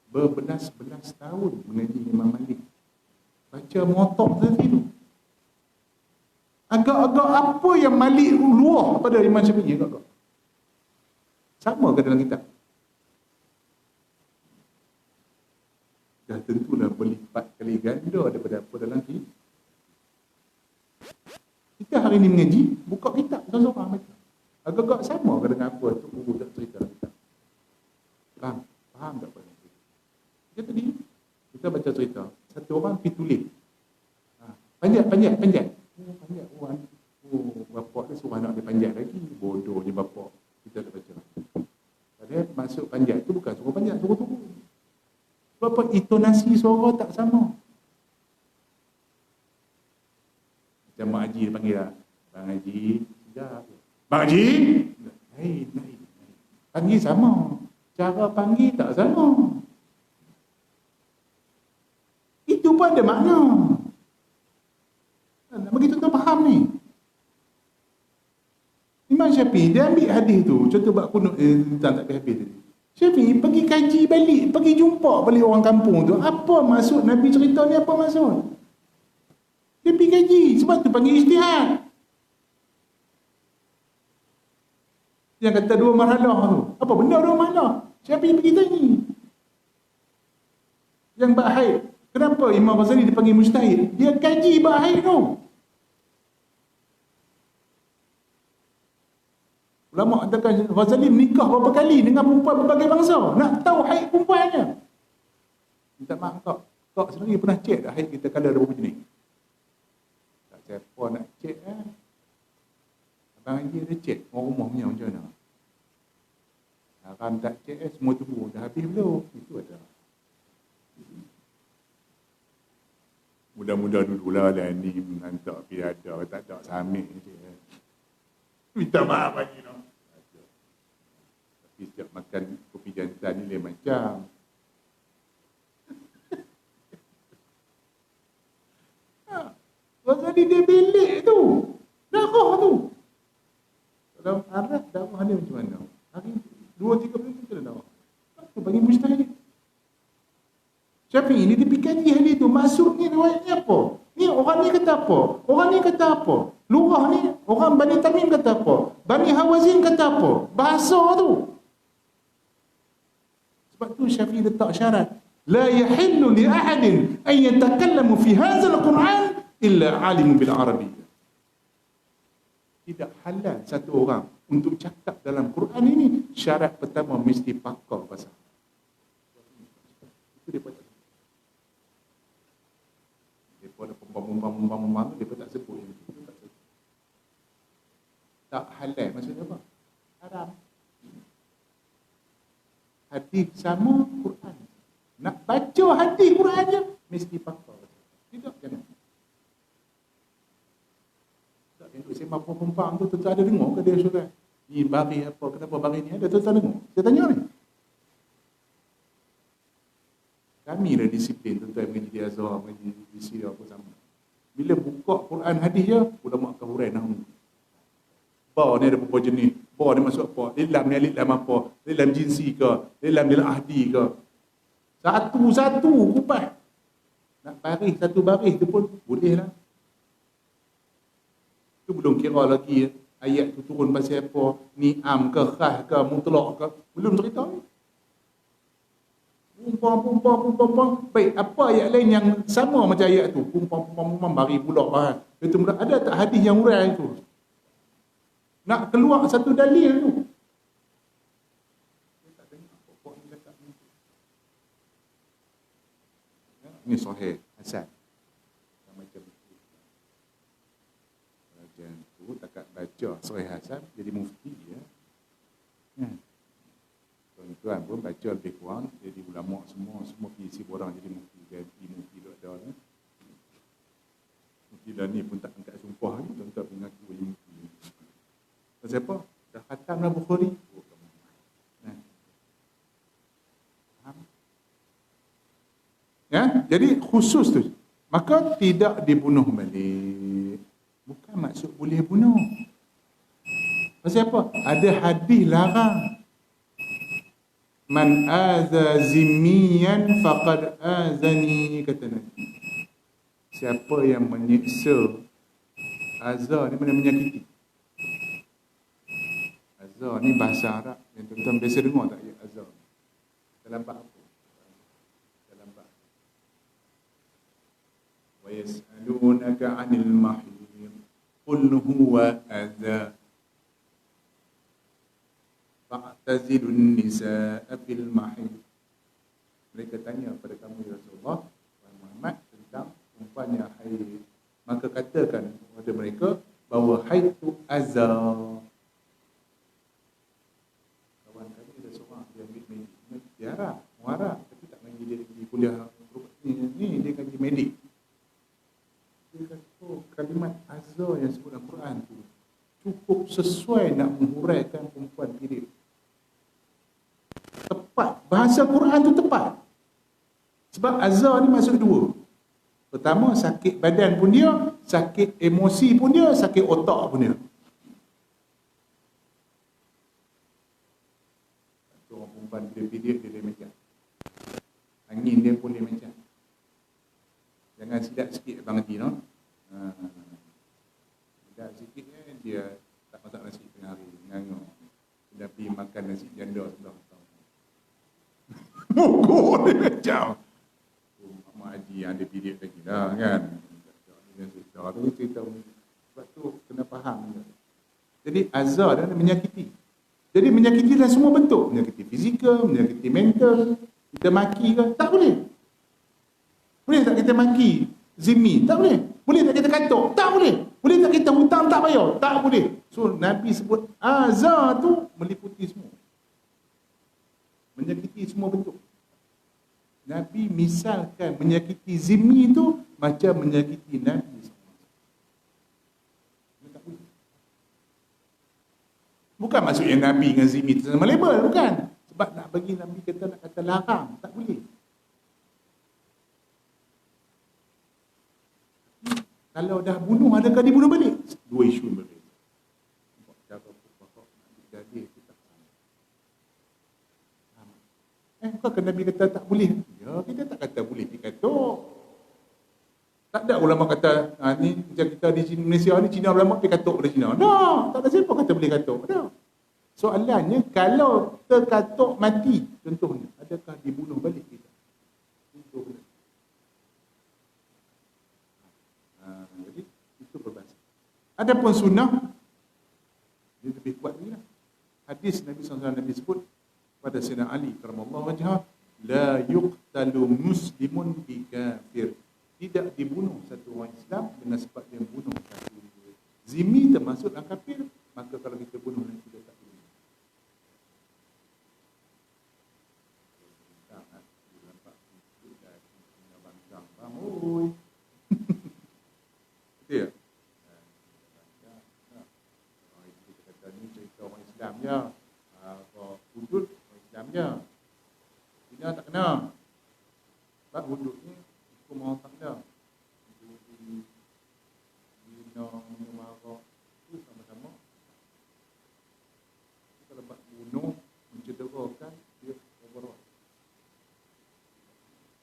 Berbelas-belas tahun mengaji dengan Imam Malik. Baca Muwatta tadi tu. Agak-agak apa yang Malik luar pada Imam Syafi'i agak-agak. Sama ke dalam kitab? Dah tentulah berlipat kali ganda daripada apa dalam kitab. Kita hari ni mengaji, buka kitab, seorang-seorang baca. Agak-agak sama ke dengan apa tu guru dah cerita dalam kitab. Faham tak apa yang cerita? Kita tadi, kita baca cerita, satu orang pergi tulis. Panjat. Panjat orang. Bapak dia suruh anak dia panjat lagi. Bodohnya bapak. Kita dah baca. Padahal masuk panjat tu bukan suruh panjat, suruh turun. Sebab intonasi suara tak sama. Macam Mak Haji dia panggil lah. Bang Haji, sekejap. Bang Haji! Naik. Panggil sama. Cara panggil tak sama. Itu pun ada makna. Nak bagi tuan-tuan faham ni. Imam Syafi'i dia ambil hadis tu, contoh bab kunut tak habis tadi. Syafi'i pergi kaji balik, pergi jumpa balik orang kampung tu. Apa maksud Nabi cerita ni, apa maksud? Dia pergi kaji, sebab tu panggil ijtihad. Yang kata 2 marhalah tu, apa benda 2 marhalah? Syafi'i pergi tanya. Yang bab haid, kenapa Imam Ghazali dipanggil mujtahid? Dia kaji bab haid tu. Ulama katakan Ghazali menikah berapa kali dengan perempuan berbagai bangsa. Nak tahu haid perempuannya. Minta maaf kau sendiri pernah cek dah haid kita kala ada berapa jenis? Tak siapa nak cek Abang Haji ada cek orang rumah punya macam mana? Haram tak cek semua tubuh dah habis belum? Itu ada. Mudah-mudah dululah lah ni mengantak pergi ada, tak ada samik je. Minta maaf lagi no. Tapi setiap makan kopi jantan ni lain macam. Ghazali dia belik tu. Darah tu. Dalam arah darah dia macam mana? Hari 2-3 bulan tu darah. Apa bagi mujtahid? Syafi'i ni dia pergi kaji hadis tu. Maksudnya riwayatnya apa? Ni orang ni kata apa? Orang ni kata apa? Lurah ni, orang Bani Tamim kata apa? Bani Imam Hawazin kata apa? Bahasa tu. Sebab tu Syafi'i letak syarat. La yahillu li ahadin an yatakallamu fi hadzal Qur'an illa alimun bil Arabiyyah. Tidak halal satu orang untuk cakap dalam Quran ini, syarat pertama mesti pakar bahasa. Itu dia kata. Depa ada pembang-pembang depa tak sebut yang itu. Tak halal maksudnya apa? Haram. Hadis sama Quran. Nak baca hadis Quran je mesti pakar. Tidak, jangan. Tak untuk sembang pembang tu tentu ada dengar ke dia surat. Ni bagi apa? Kenapa bagi ni? Ada tuan-tuan dengar? Saya tanya ni. Kami lah disiplin tuan-tuan mengaji di Azhar, mengaji di Syria apa sama. Bila buka Quran hadis je, ulama akan hurai nama. Ba ni ada berapa jenis? Ba ni masuk apa? Lilam ni lilam apa? Lilam jinsi ke? Lilam lilam ahdi ke? Satu-satu kupas. Nak baris satu baris tu pun boleh lah. Tu belum kira lagi ayat tu turun pasal apa? Ni'am ke, khas ke, mutlak ke? Belum cerita ni. Pumpang. Baik, apa ayat lain yang sama macam ayat tu? Pumpang, bari pula bahan. Itu ada tak hadis yang urai tu? Nak keluar satu dalil tu. Ini sahih hasan. Macam tu. Macam tu takat baca sahih hasan jadi mufti ya. Tuan-tuan pun baca lebih kurang jadi ulama semua isi borang jadi mufti dok dah ni. Mufti dah ni pun tak angkat sumpah ni tuan-tuan mengaku jadi mufti. Pasal apa? Dah khatam lah Bukhari. Ya, jadi khusus tu. Maka tidak dibunuh balik. Bukan maksud boleh bunuh. Pasal apa? Ada hadis larang. Man aza zimmiyan faqad azani, kata Nabi. Siapa yang menyiksa, azza ni mana menyakiti. Azza ni bahasa Arab yang tuan-tuan biasa dengar tak ya azza. Dalam bab apa? Dalam bab. Wa yas'alunaka 'anil mahid qul huwa adza fa'tazilun nisaa fil mahid. Mereka tanya kepada kamu ya Rasulullah Muhammad tentang perempuan yang haid. Maka katakan kepada mereka bahawa haid itu azab. Kawan kami ada seorang dia ambil medik. Dia Arab, orang Arab, tapi tak main dia pergi kuliah ni dia kaji medik. Dia kata kalimat azab yang sebut dalam Quran tu cukup sesuai nak menghuraikan perempuan period. Tepat. Bahasa Quran tu tepat. Sebab azab ni maksud dua. Pertama, sakit badan pun dia, sakit emosi pun dia, sakit otak pun dia. Orang perempuan period dia macam. Angin dia pun dia macam. Jangan silap sikit Abang Haji, no? Silap sikit dia tak masak nasi tengah hari, nganguk. Dia pergi makan nasi janda sebelah. Mogok dia macam. Mak Haji yang ada period lagi lah kan. Dia cerita. Sebab tu kena faham. Jadi azab dia menyakiti. Jadi menyakiti dalam semua bentuk. Menyakiti fizikal, menyakiti mental. Kita maki ke? Tak boleh. Boleh tak kita maki zimmi? Tak boleh. Boleh tak kita katuk? Tak boleh. Boleh tak kita hutang tak bayar? Tak boleh. So Nabi sebut azab tu meliputi semua. Menyakiti semua bentuk. Nabi misalkan menyakiti zimmi tu macam menyakiti Nabi. Bukan maksudnya Nabi dengan zimmi itu sama label, bukan. Sebab nak bagi Nabi kata nak kata larang, tak boleh. Kalau dah bunuh, adakah dibunuh balik? Dua isu berbeza. Bukankah Nabi kata tak boleh? Ya, kita tak kata boleh dikatuk. Tak ada ulama kata ni macam kita di Malaysia ni, Cina ulama pergi katuk pada Cina. Tak ada siapa kata boleh katuk. Tak. Soalannya, kalau terkatuk mati, contohnya, adakah dibunuh balik kita? Contohnya. Jadi, itu berbahasa. Adapun sunnah, dia lebih kuat lagi lah. Hadis Nabi SAW Nabi sebut pada Sayyidina Ali karamallahu wajhah, la yuqtalu muslimun bi kafir. Tidak dibunuh satu orang Islam dengan sebab dia bunuh satu zimmi termasuk orang kafir, maka kalau kita bunuh nanti kita tak bunuh. Betul ya? Kita kata ni cerita orang Islam je, hudud orang Islam je. Cina tak kena. Sebab hudud ni hukum orang tak ada. Cina, minum arak, itu sama-sama. Kalau buat bunuh, mencederakan, dia overall.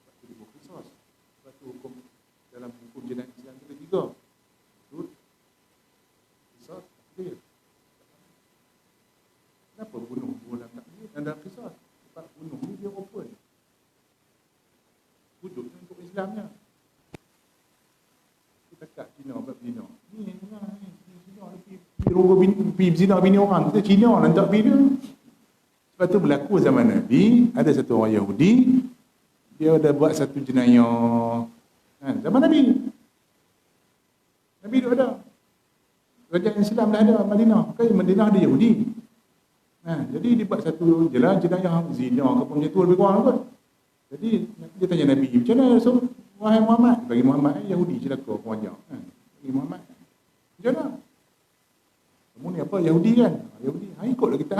Sebab itu dia berkisah. Sebab itu hukum dalam hukum jenayah Islam itu ada 3. Hudud, kisah, takdir. Kenapa bunuh dalam takdir dan dalam kisah? Sebab bunuh ni dia open. Hudud ni untuk Islamnya. Kita kat Cina buat zina. Ni Cina pergi zina bini orang. Kita Cina nak tak bina. Sebab tu berlaku zaman Nabi, ada satu orang Yahudi, dia ada buat satu jenayah. Zaman Nabi. Nabi tu ada. Kerajaan Islam dah ada Madinah. Kan Madinah ada Yahudi. Jadi dia buat satu jenayah zina ke apa macam tu lebih kurang kot. Jadi dia tanya Nabi, macam mana so, wahai Muhammad? Bagi Muhammad Yahudi celaka orang ajak. Bagi Muhammad. Macam mana? Kamu ni apa Yahudi kan? Yahudi. Ikutlah kita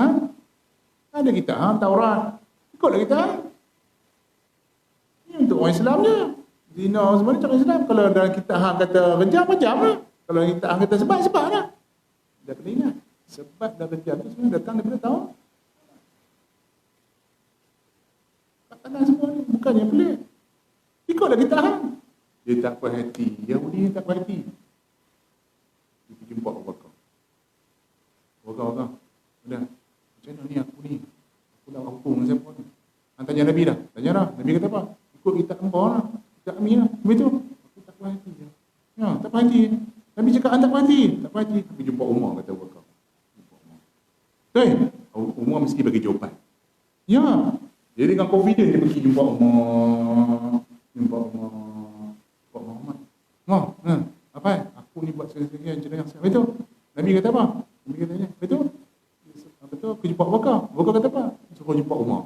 Ada kita Taurat. Ikutlah kita Ini untuk orang Islam je. Zina semua ni cara Islam. Kalau dalam kita kata rejam lah. Kalau kita kata sebab lah. Dah kena ingat. Sebab dah rejam tu sebenarnya datang daripada tahu. Kat tanah semua ni. Bukannya pelik. Ikutlah kita Dia tak puas hati. Yahudi ni tak puas hati. Dia pergi jumpa Abu Bakar. Bakar. Udah. Macam mana ni aku ni? Aku nak hukum dengan siapa ni? Tanya Nabi dah. Tanya dah. Nabi kata apa? Ikut kita hamba lah. Kita kami lah. Begitu. Aku tak puas hati. Tak puas hati. Nabi cakap tak puas hati. Tak puas hati. Pergi jumpa Umar, kata Abu Bakar. Umar mesti bagi jawapan. Ya. Jadi dengan confident dia pergi jumpa Umar. Jumpa Muhammad. Apa? Aku ni buat sekian jenayah. Betul? Nabi kata apa? Nabi katanya, betul? Betul, aku jumpa Abu Bakar. Abu Bakar kata apa? Suruh jumpa Umar.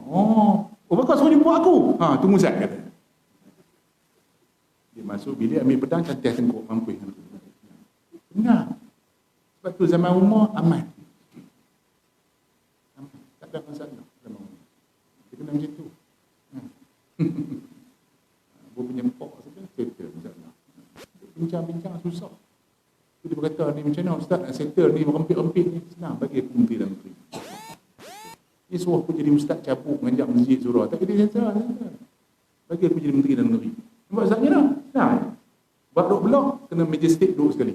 Abu Bakar suruh jumpa aku. Tunggu Zat kata. Dia masuk bilik ambil pedang cantik tengkuk mampus. Benar. Sebab tu zaman Umar aman. Tak ada masalah zaman Umar. Dia kena macam tu. Dia punya pok saja settle masalah. Bincang-bincang susah. Dia berkata ni macam mana Ustaz nak settle ni rempit-rempit ni senang bagi aku Menteri Dalam Negeri. Dia suruh aku jadi Ustaz cabut mengajar masjid surah. Tak kena settle. Bagi aku jadi Menteri Dalam Negeri. Nampak Ustaznya lah. Senang. Buat duduk blok kena majestik duduk sekali.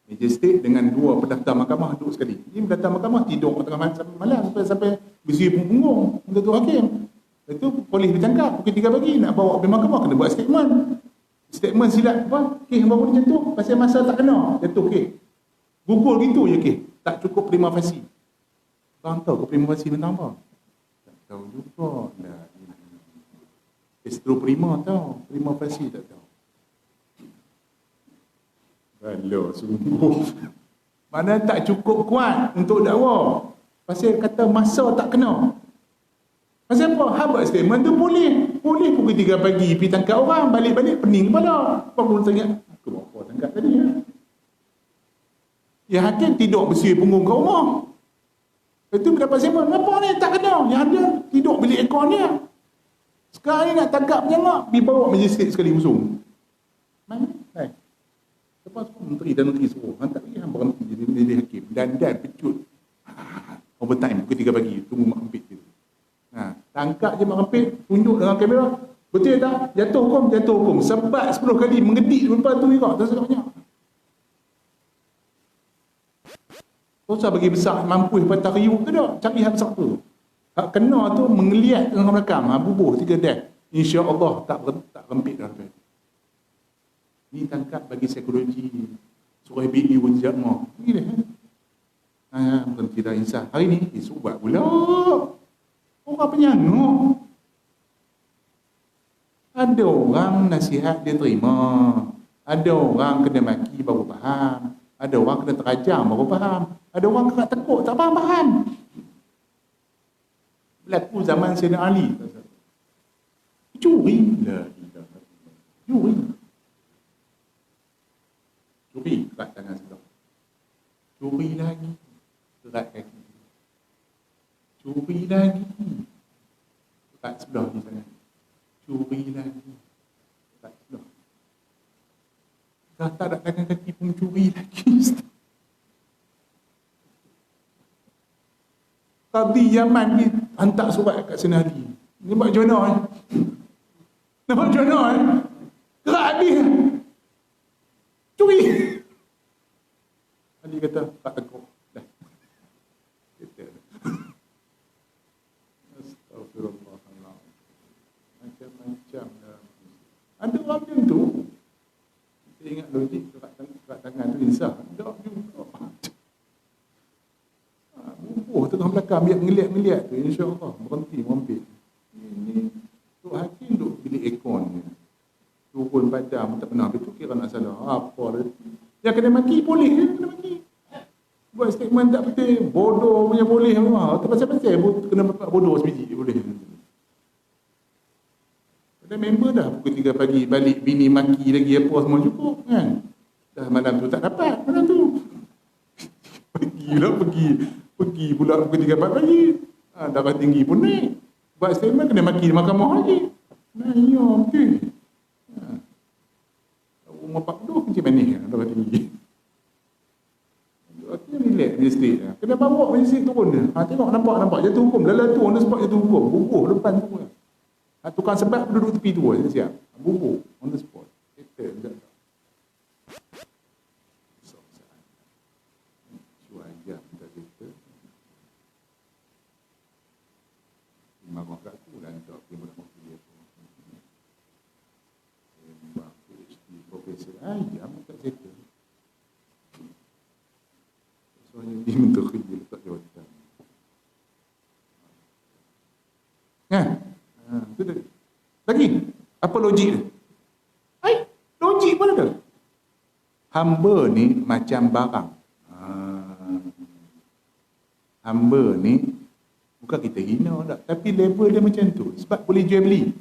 Majestik dengan 2 pendaftar mahkamah duduk sekali. Ini pendaftar mahkamah tidur tengah malam sampai besi punggung untuk tu hakim. Itu polis bercakap pukul 3 pagi nak bawa pergi mahkamah kena buat statement. Statement silap apa? Kes baru ni jatuh pasal masa tak kena. Jatuh kes. Gugur gitu je kes. Tak cukup prima facie. Kau tahu ke prima facie tentang apa? Tak tahu juga. Estro prima tahu. Prima facie tak tahu. Alah, sungguh. Mana tak cukup kuat untuk dakwa. Pasal kata masa tak kena. Pasal apa? Buat statement tu boleh pukul 3 pagi pergi tangkap orang, balik-balik pening kepala. Apa pun tanya, aku bawa apa tangkap tadi ya? Ya hakim tidur besi punggung kat rumah. Itu mendapat statement, apa ni tak kena? Yang ada tidur bilik ekor ni. Sekarang ni nak tangkap penyangak, pergi bawa majestik sekali usung. Mana? Lepas tu Menteri Dalam Negeri suruh hantar pergi berhenti jadi hakim dan pecut. Overtime pukul 3 pagi tunggu mak kempit tu. Tangkap je mak kempit, tunjuk dengan kamera, Betul tak? Jatuh hukum. Sebat 10 kali mengedik lepas tu juga. Tak sedap banyak. Tak usah bagi besar mampu patah riuk ke tak? Cari hak besar tu. Hak kena tu mengeliat dengan belakang. Bubuh 3 dah. InsyaAllah tak rempit dah. Ni tangkap bagi psikologi. Surah BE pun tidak mau. Begini dah. Berhenti dah insaf. Hari ni, subat pula. Orang penyanguk. Ada orang nasihat dia terima. Ada orang kena maki baru faham. Ada orang kena terajam baru faham. Ada orang kena tekuk tak faham. Berlaku zaman Sayyidina Ali. Curi. Curi kerat tangan sebelah. Curi lagi. Kerat kaki. Curi lagi. Kerat sebelah ni sangat. Curi lagi. Kerat sebelah. Dah tak ada tangan kaki pun curi lagi. Qadi Yaman ni hantar surat kat Sayyidina Ali. Ni buat macam mana? Nampak macam mana? Kerak habis. Curi. Ali kata, tak tekuk. Dah. Astagfirullahaladzim. Macam-macam dah. Ada orang macam tu. Saya ingat logik kerak tangan tu insaf. Tak juga. Bubuh tengah belakang biar ngeliat-ngeliat tu. InsyaAllah berhenti merompit. Ini Tok Hakim duk bilik ekon ni. Turun padam tak pernah. Itu kira nak salah. Apa dia? Yang kena maki boleh je. Kena maki. Buat statement tak betul. Bodoh punya boleh. Tak pasal-pasal kena bodoh sebiji. Boleh. Ada member dah pukul 3 pagi. Balik bini maki lagi apa semua cukup kan. Dah malam tu tak dapat. Malam tu. Pergi pula pukul 3 pagi. Darah tinggi pun naik. Buat statement kena maki di mahkamah lagi. Nah, iya betul. Umur 40 macam mana darah tinggi. Akhirnya relax majistrik. Kena bawa majistrik turun dia. Tengok nampak jatuh hukum. Lala tu on the spot jatuh hukum. Bubuh depan tu. Tukang sebab duduk tepi tu. Siap. Bubuh on the spot. Kita marah kat aku dan tak pergi berlaku dia tu. Mbak PhD Profesor ayam kat situ. Soalnya dia minta kerja letak jawatan. Itu dia. Lagi, apa logik dia? Logik pun ada. Hamba ni macam barang. Hamba ni bukan kita hina tak, tapi level dia macam tu. Sebab boleh jual beli.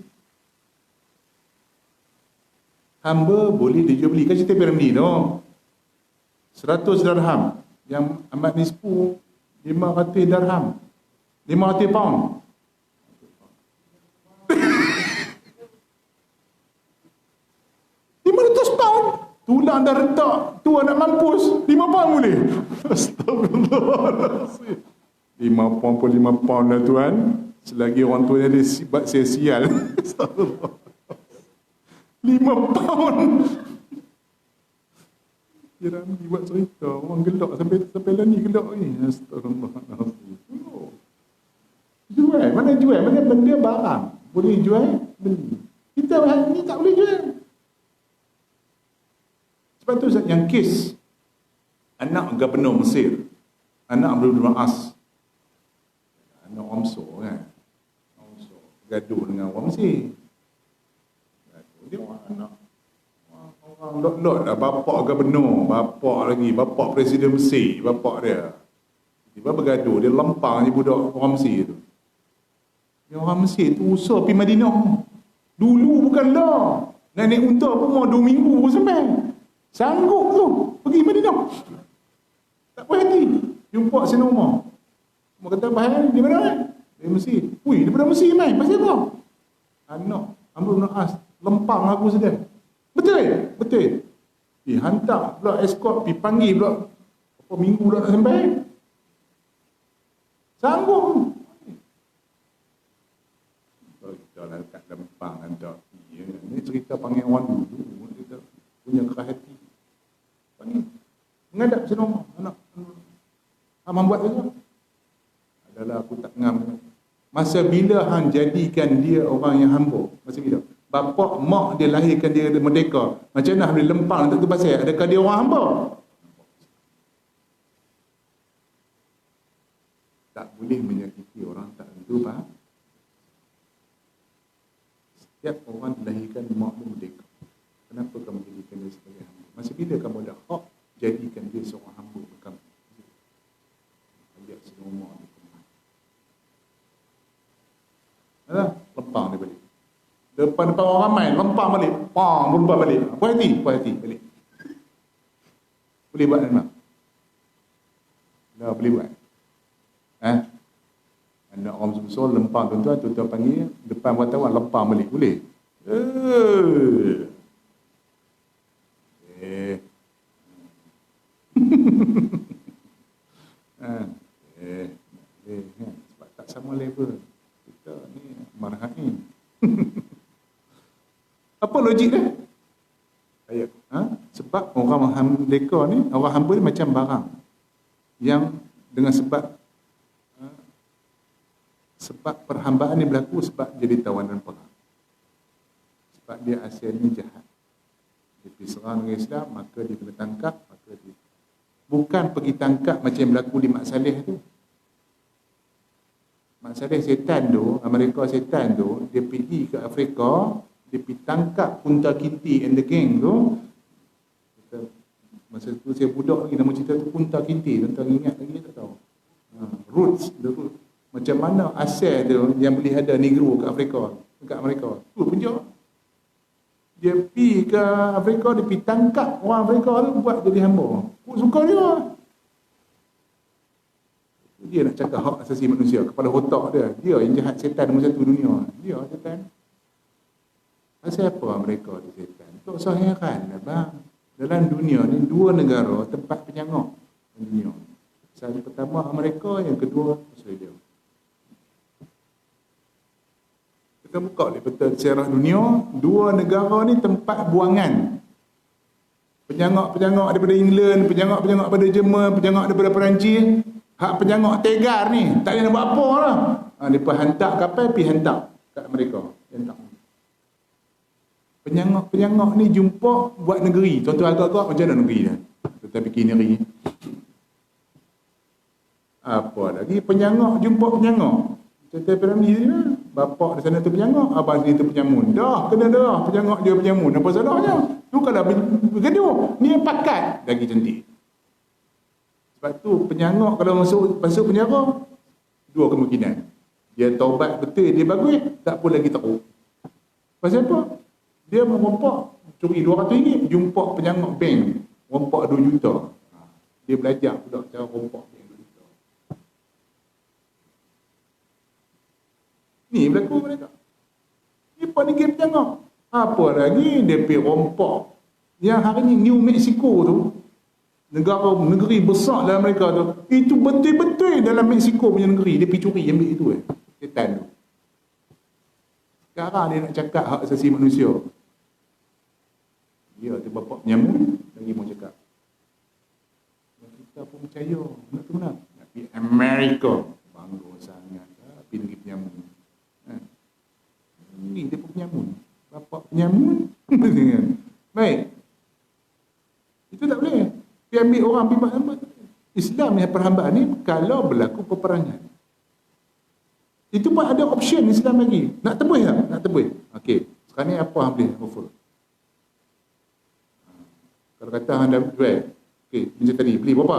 Hamba boleh dijual beli. Kan cerita piramid tu. 100 dirham. Yang Ahmad Nispu 500 dirham. 500 pound. 500 pound. Tulang dah retak. Tu anak mampus. 5 pound boleh. Astagfirullahaladzim. 5 pound pun 5 pound lah tuan. Selagi orang tuanya dia buat saya sial. 5 pound. Kira ni buat cerita. Orang gelak sampai lah ni gelak ni. Astagfirullahaladzim. Jual. Mana jual? Mana benda barang. Boleh jual, beli. Kita hari ni tak boleh jual. Sebab tu yang kes anak gubernur Mesir. Anak Abdul As. Anak Omso kan. Omso gaduh dengan orang Mesir. Dia orang anak orang lot-lot lah. Bapak gubernur, bapak presiden Mesir, bapak dia. Tiba bergaduh, dia lempang je budak orang Mesir tu. Dia orang Mesir tu usah pergi Madinah. Dulu bukanlah. Naik unta pun mau 2 minggu pun sampai. Sanggup tu pergi Madinah. Tak puas hati. Jumpa Sayyidina Umar. Umar kata, bahaya di mana kan? Dari Mesir. Ui, daripada Mesir main. Pasal apa? Anak Amr bin As lempang aku sedang. Betul? Betul. Hantar pula escort, pergi panggil pula. Berapa minggu pula nak sampai? Sanggup. Kita lah kat lempang hantar. punya keras hati. Apa ni? Mengadap senoma. Anak. Hang buat saja. Adalah aku tak ngam. Masa bila hang jadikan dia orang yang hamba? Masa bila? Bapak, mak dia lahirkan dia merdeka. Macam mana hang boleh lempang untuk tu pasal? Adakah dia orang hamba? Tak boleh menyakiti orang tak tentu, faham? Setiap orang dilahirkan mak dia merdeka. Kenapa kamu jadikan dia sebagai hamba? Masa bila kamu ada hak jadikan dia seorang hamba kamu? Ayat senoma ni. Alah, lempang dia balik. Depan orang ramai, lempang balik. Berubah balik. Puas hati balik. Boleh buat tak? Dah boleh buat. Anak orang besar lempang tuan-tuan panggil depan wartawan lempang balik. Boleh? Sebab tak sama level. Kita ni marhain. Apa logik dia? Ayat. Sebab orang merdeka ni, orang hamba ni macam barang yang dengan sebab perhambaan ni berlaku sebab jadi tawanan perang. Sebab dia asalnya jahat. Dia pergi serang dengan Islam, maka dia kena tangkap, maka dia bukan pergi tangkap macam berlaku di Mak Saleh tu. Mak Saleh setan tu, Amerika setan tu, dia pergi ke Afrika, dia pergi tangkap Kunta Kinte and the gang tu. Masa tu saya budak lagi, nama cerita tu Kunta Kinte, tuan-tuan ingat lagi tak tahu. Roots, the root. Macam mana asal tu yang boleh ada negro kat Afrika, dekat Amerika. Tu punca. Dia pergi ke Afrika, dia pergi tangkap orang Afrika tu buat jadi hamba. Suka dia. Dia nak cakap hak asasi manusia, kepala otak dia. Dia yang jahat, setan nombor satu dunia. Dia setan. Asal apa mereka tu setan? Tak usah heran lah bang. Dalam dunia ni dua negara tempat penyangak dunia. Yang pertama Amerika, yang kedua Australia. Kita buka oleh peta sejarah dunia, dua negara ni tempat buangan. Penyangak-penyangak daripada England, penyangak-penyangak daripada Jerman, penyangak daripada Perancis. Hak penyangak tegar ni, tak boleh nak buat apa lah. Mereka hantar kapal, pergi hantar kat Amerika. Hantar. Penyangak-penyangak ni jumpa buat negeri. Contoh agak-agak macam mana negeri dia. Kita bikin negeri. Apa lagi? Penyangak jumpa penyangak. Contoh piramid dia. Bapak di sana tu penyangak, abang sini tu penyamun. Dah, kena dah. Penyangak dia penyamun. Apa salahnya? Tu kalau bergaduh, ni yang pakat. Lagi cantik. Sebab tu penyangak kalau masuk penjara, dua kemungkinan. Dia taubat betul, dia bagus, tak pun lagi teruk. Pasal apa? Dia merompak, curi RM200, jumpa penyangak bank, rompak 2 juta. Dia belajar pula cara rompak bank 2 juta. Ni berlaku mereka. Dia pun ni game penyangak. Apa lagi, dia pergi rompak. Yang hari ni New Mexico tu, negeri besar dalam Amerika tu, itu betul-betul dalam Mexico punya negeri. Dia pergi curi, ambil itu setan tu. Sekarang dia nak cakap hak asasi manusia. Dia tu bapak penyamun, lagi mau cakap. Kita pun percaya, nak tu nak pergi Amerika. Bangga sangat, pergi negeri penyamun. Ni dia pun penyamun. Bapak penyamun. Baik. Itu tak boleh. Dia ambil orang pergi Islam yang perhambaan ni kalau berlaku peperangan. Itu pun ada option Islam lagi. Nak tebus tak? Nak tebus. Okey. Sekarang ni apa yang boleh offer? Kalau kata anda jual. Okey, macam tadi beli berapa?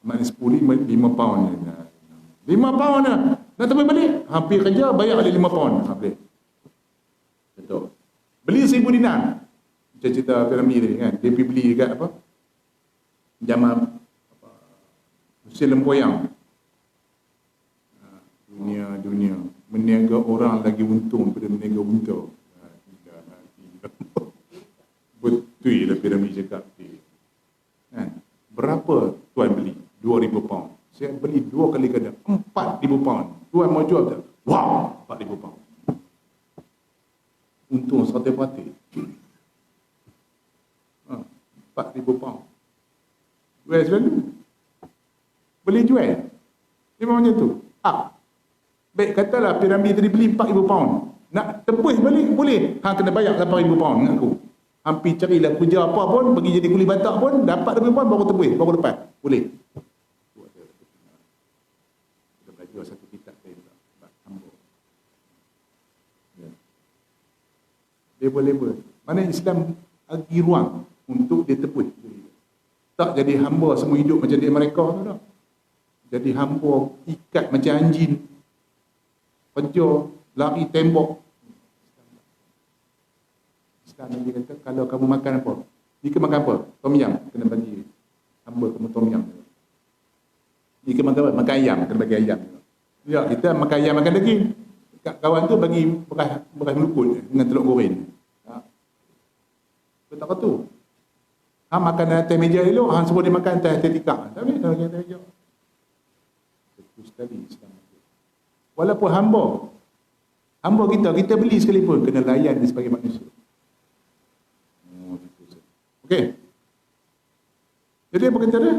Maknanya 10 5 pound je. 5 pound dah. Nak tebus balik? Hampir kerja bayar ada 5 pound. Boleh. Betul. Beli 1000 dinar. Macam cerita piramid ni kan. Dia pergi beli dekat apa? Zaman musim lempoyang. Dunia meniaga orang lagi untung daripada meniaga unta. Betul lah piramid cakap. Kan? Berapa tuan beli? 2,000 pound. Saya beli 2 kali ganda, 4,000 pound. Tuan mau jual tak? Wow, 4,000 pound. Untung 100%. 4,000 pound. Jual selalu. Boleh jual. Dia memang macam tu. Baik katalah piramid tadi beli 4,000 pound. Nak tebus balik boleh. Kena bayar 8,000 pound dengan aku. Hampir carilah kerja apa pun, pergi jadi kuli batak pun, dapat 8,000 pound baru tebus, baru lepas. Boleh. Kita belajar satu kitab saya pula. Dia boleh buat. Mana Islam bagi ruang untuk dia tebus. Tak jadi hamba semua hidup macam di Amerika tu tak. Jadi hamba ikat macam anjing. Kerja, lari tembok. Islam dia kata, kalau kamu makan apa? Jika makan apa? Tom yam, kena bagi hamba kamu tom yam. Jika makan apa? Makan ayam, kena bagi ayam. Ya, kita makan ayam, makan daging. Kawan tu bagi beras melukut dengan telur goreng. Betul tak tu? Makan atas meja elok, suruh dia makan atas tikar. Tak boleh, tak boleh atas meja. Itu sekali Islam. Walaupun hamba kita beli sekalipun, kena layan dia sebagai manusia. Okey. Jadi apa kata dia?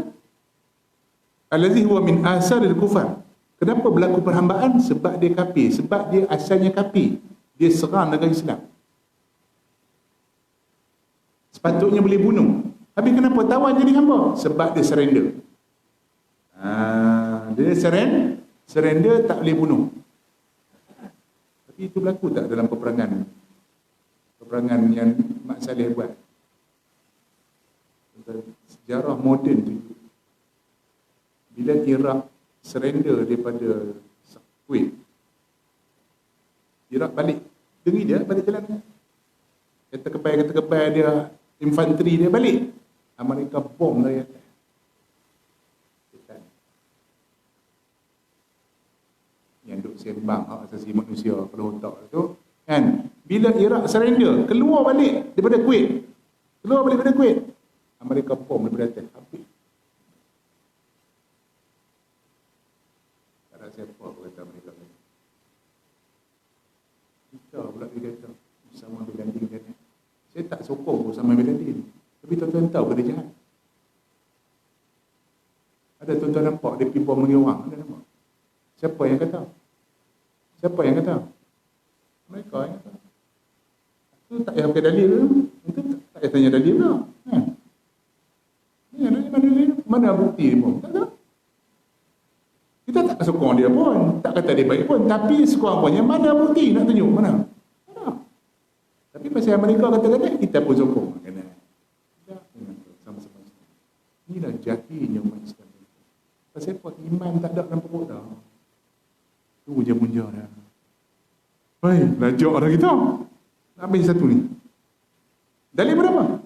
Allazi huwa min asaril kufar. Kenapa berlaku perhambaan? Sebab dia kafir. Sebab dia asalnya kafir. Dia serang negara Islam. Sepatutnya boleh bunuh. Habis kenapa tawan jadi hamba? Sebab dia surrender. Dia surrender tak boleh bunuh. Tapi itu berlaku tak dalam peperangan yang Mak Saleh buat? Sejarah moden tu. Bila Iraq surrender daripada Kuwait, Iraq balik. Dengki dia balik jalan. Kata kepai dia, infanteri dia balik. Amerika bom dari atas. Yang duk sembang hak asasi manusia kalau otak tu kan, bila Iraq surrender keluar balik daripada Kuwait, Amerika bom daripada atas habis. Tak ada siapa kata Amerika ni. Kita pula dia kata Osama bin Laden kata. Saya tak sokong Osama bin Laden, tapi tuan-tuan tahu ke dia jahat? Ada tuan-tuan nampak dia pergi bom lagi orang? Ada nampak? Siapa yang kata? Mereka yang kata. Itu tak payah pakai dalil tu. Itu tak payah tanya dalil tu. Mana bukti dia pun? Tak tahu. Kita tak sokong dia pun. Tak kata dia baik pun. Tapi sekurang-kurangnya mana bukti nak tunjuk? Mana? Tapi pasal Amerika kata-kata, kita pun sokong. Kena. Sama-sama. Inilah jahilnya umat Islam. Pasal apa? Iman tak ada dalam perut dah. Itu munja-munja dah. Baik, lajak dah kita. Habis satu ni. Dalil berapa?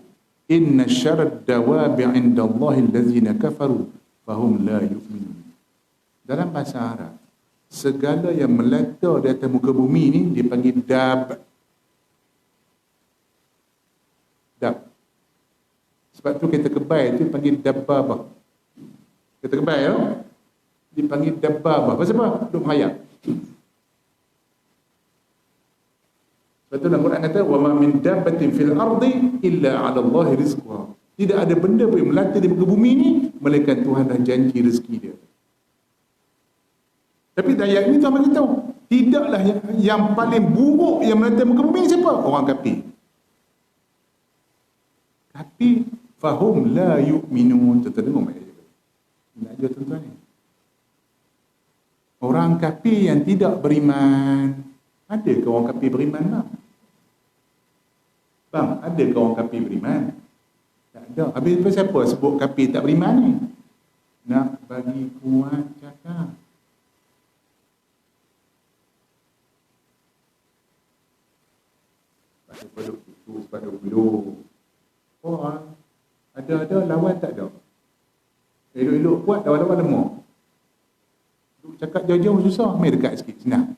Inna syarad dawabi indallahi allazina kafaru fahum la yu'minun. Dalam bahasa Arab, segala yang melata di atas muka bumi ni dipanggil dab. Sebab tu kita kebai tu dipanggil dabbabah. Kita kebai tu dipanggil dabbabah. Pasal apa? Duk menghayap. Sebab tu dalam Quran kata wa ma min dabbatin fil ardi illa 'ala Allahi rizquha. Tidak ada benda pun yang melata di muka bumi ni melainkan Tuhan dah janji rezeki dia. Tapi ayat ini Tuhan beritahu, tidaklah yang paling buruk yang melata di muka bumi siapa? Orang kafir. Tapi fahum la yu'minun. Tuan-tuan dengar ayat itu. Nak ajar tuan-tuan ni. Orang kafir yang tidak beriman. Ada ke orang kafir beriman, bang? Bang, ada ke orang kafir beriman? Tak ada. Habis siapa sebut kafir tak beriman ni? Nak bagi kuat cakap. Pada putus, pada ulu. Oh, ada lawan tak ada? Elok-elok kuat, lawan-lawan lemah. Cakap jauh-jauh susah, mai dekat sikit, senang.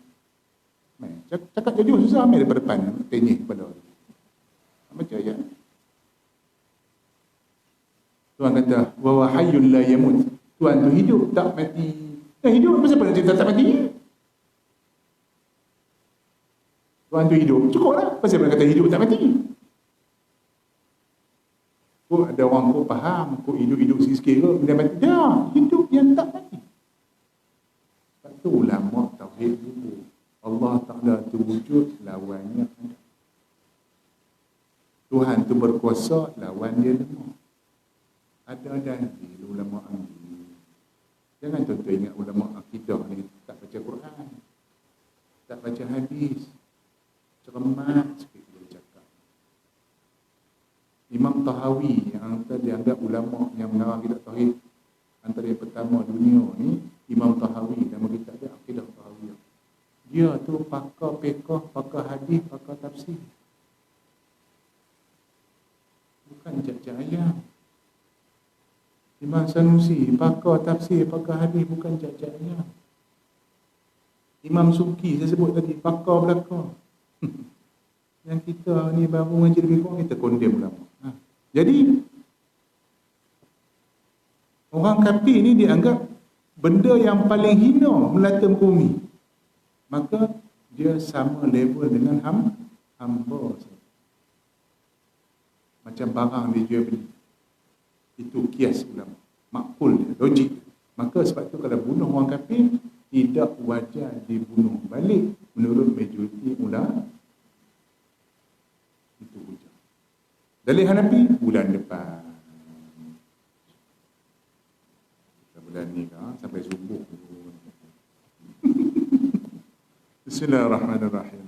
Cakap jauh-jauh susah, mai daripada depan, tenyih pada. Macam ya. Tuhan kata, wa huwa hayyun la yamut. Tuhan tu hidup, tak mati. Hidup, pasal apa nak cerita tak mati? Tuhan tu hidup, cukup lah. Pasal apa nak kata hidup tak mati? ada orang kau faham, kau hidup-hidup sikit ke, dia mati. Dah, hidup yang tak mati. Sebab tu ulama tauhid dulu. Allah Ta'ala tu wujud, lawannya ada. Tuhan tu berkuasa, lawan dia lemah. Ada dalil ulama ambil. Jangan tuan-tuan ingat ulama akidah ni tak baca Quran, tak baca hadis, cermat sikit dia cakap. Imam Tahawi yang dianggap ulama yang mengarang kitab tauhid antara yang pertama dunia ni, Imam Tahawi, nama kitab dia Aqidah Tahawiyah. Dia tu pakar fiqh, pakar hadis, pakar tafsir. Bukan cak-cak ayam. Imam Sanusi, pakar tafsir, pakar hadis, bukan cak-cak ayam. Imam Suki, saya sebut tadi, pakar belakang. Yang kita ni baru mengaji lebih kurang, kita condemn ulama. Jadi, orang kafir ni dianggap benda yang paling hina melata bumi. Maka, dia sama level dengan hamba. Macam barang dia jual beli. Itu kias ulama. Makul dia, logik. Maka sebab tu kalau bunuh orang kafir, tidak wajar dibunuh balik menurut majoriti ulama. Itu hujah. Dalil Hanafi, bulan depan. Bulan ni kan, sampai subuh. Bismillahirrahmanirrahim.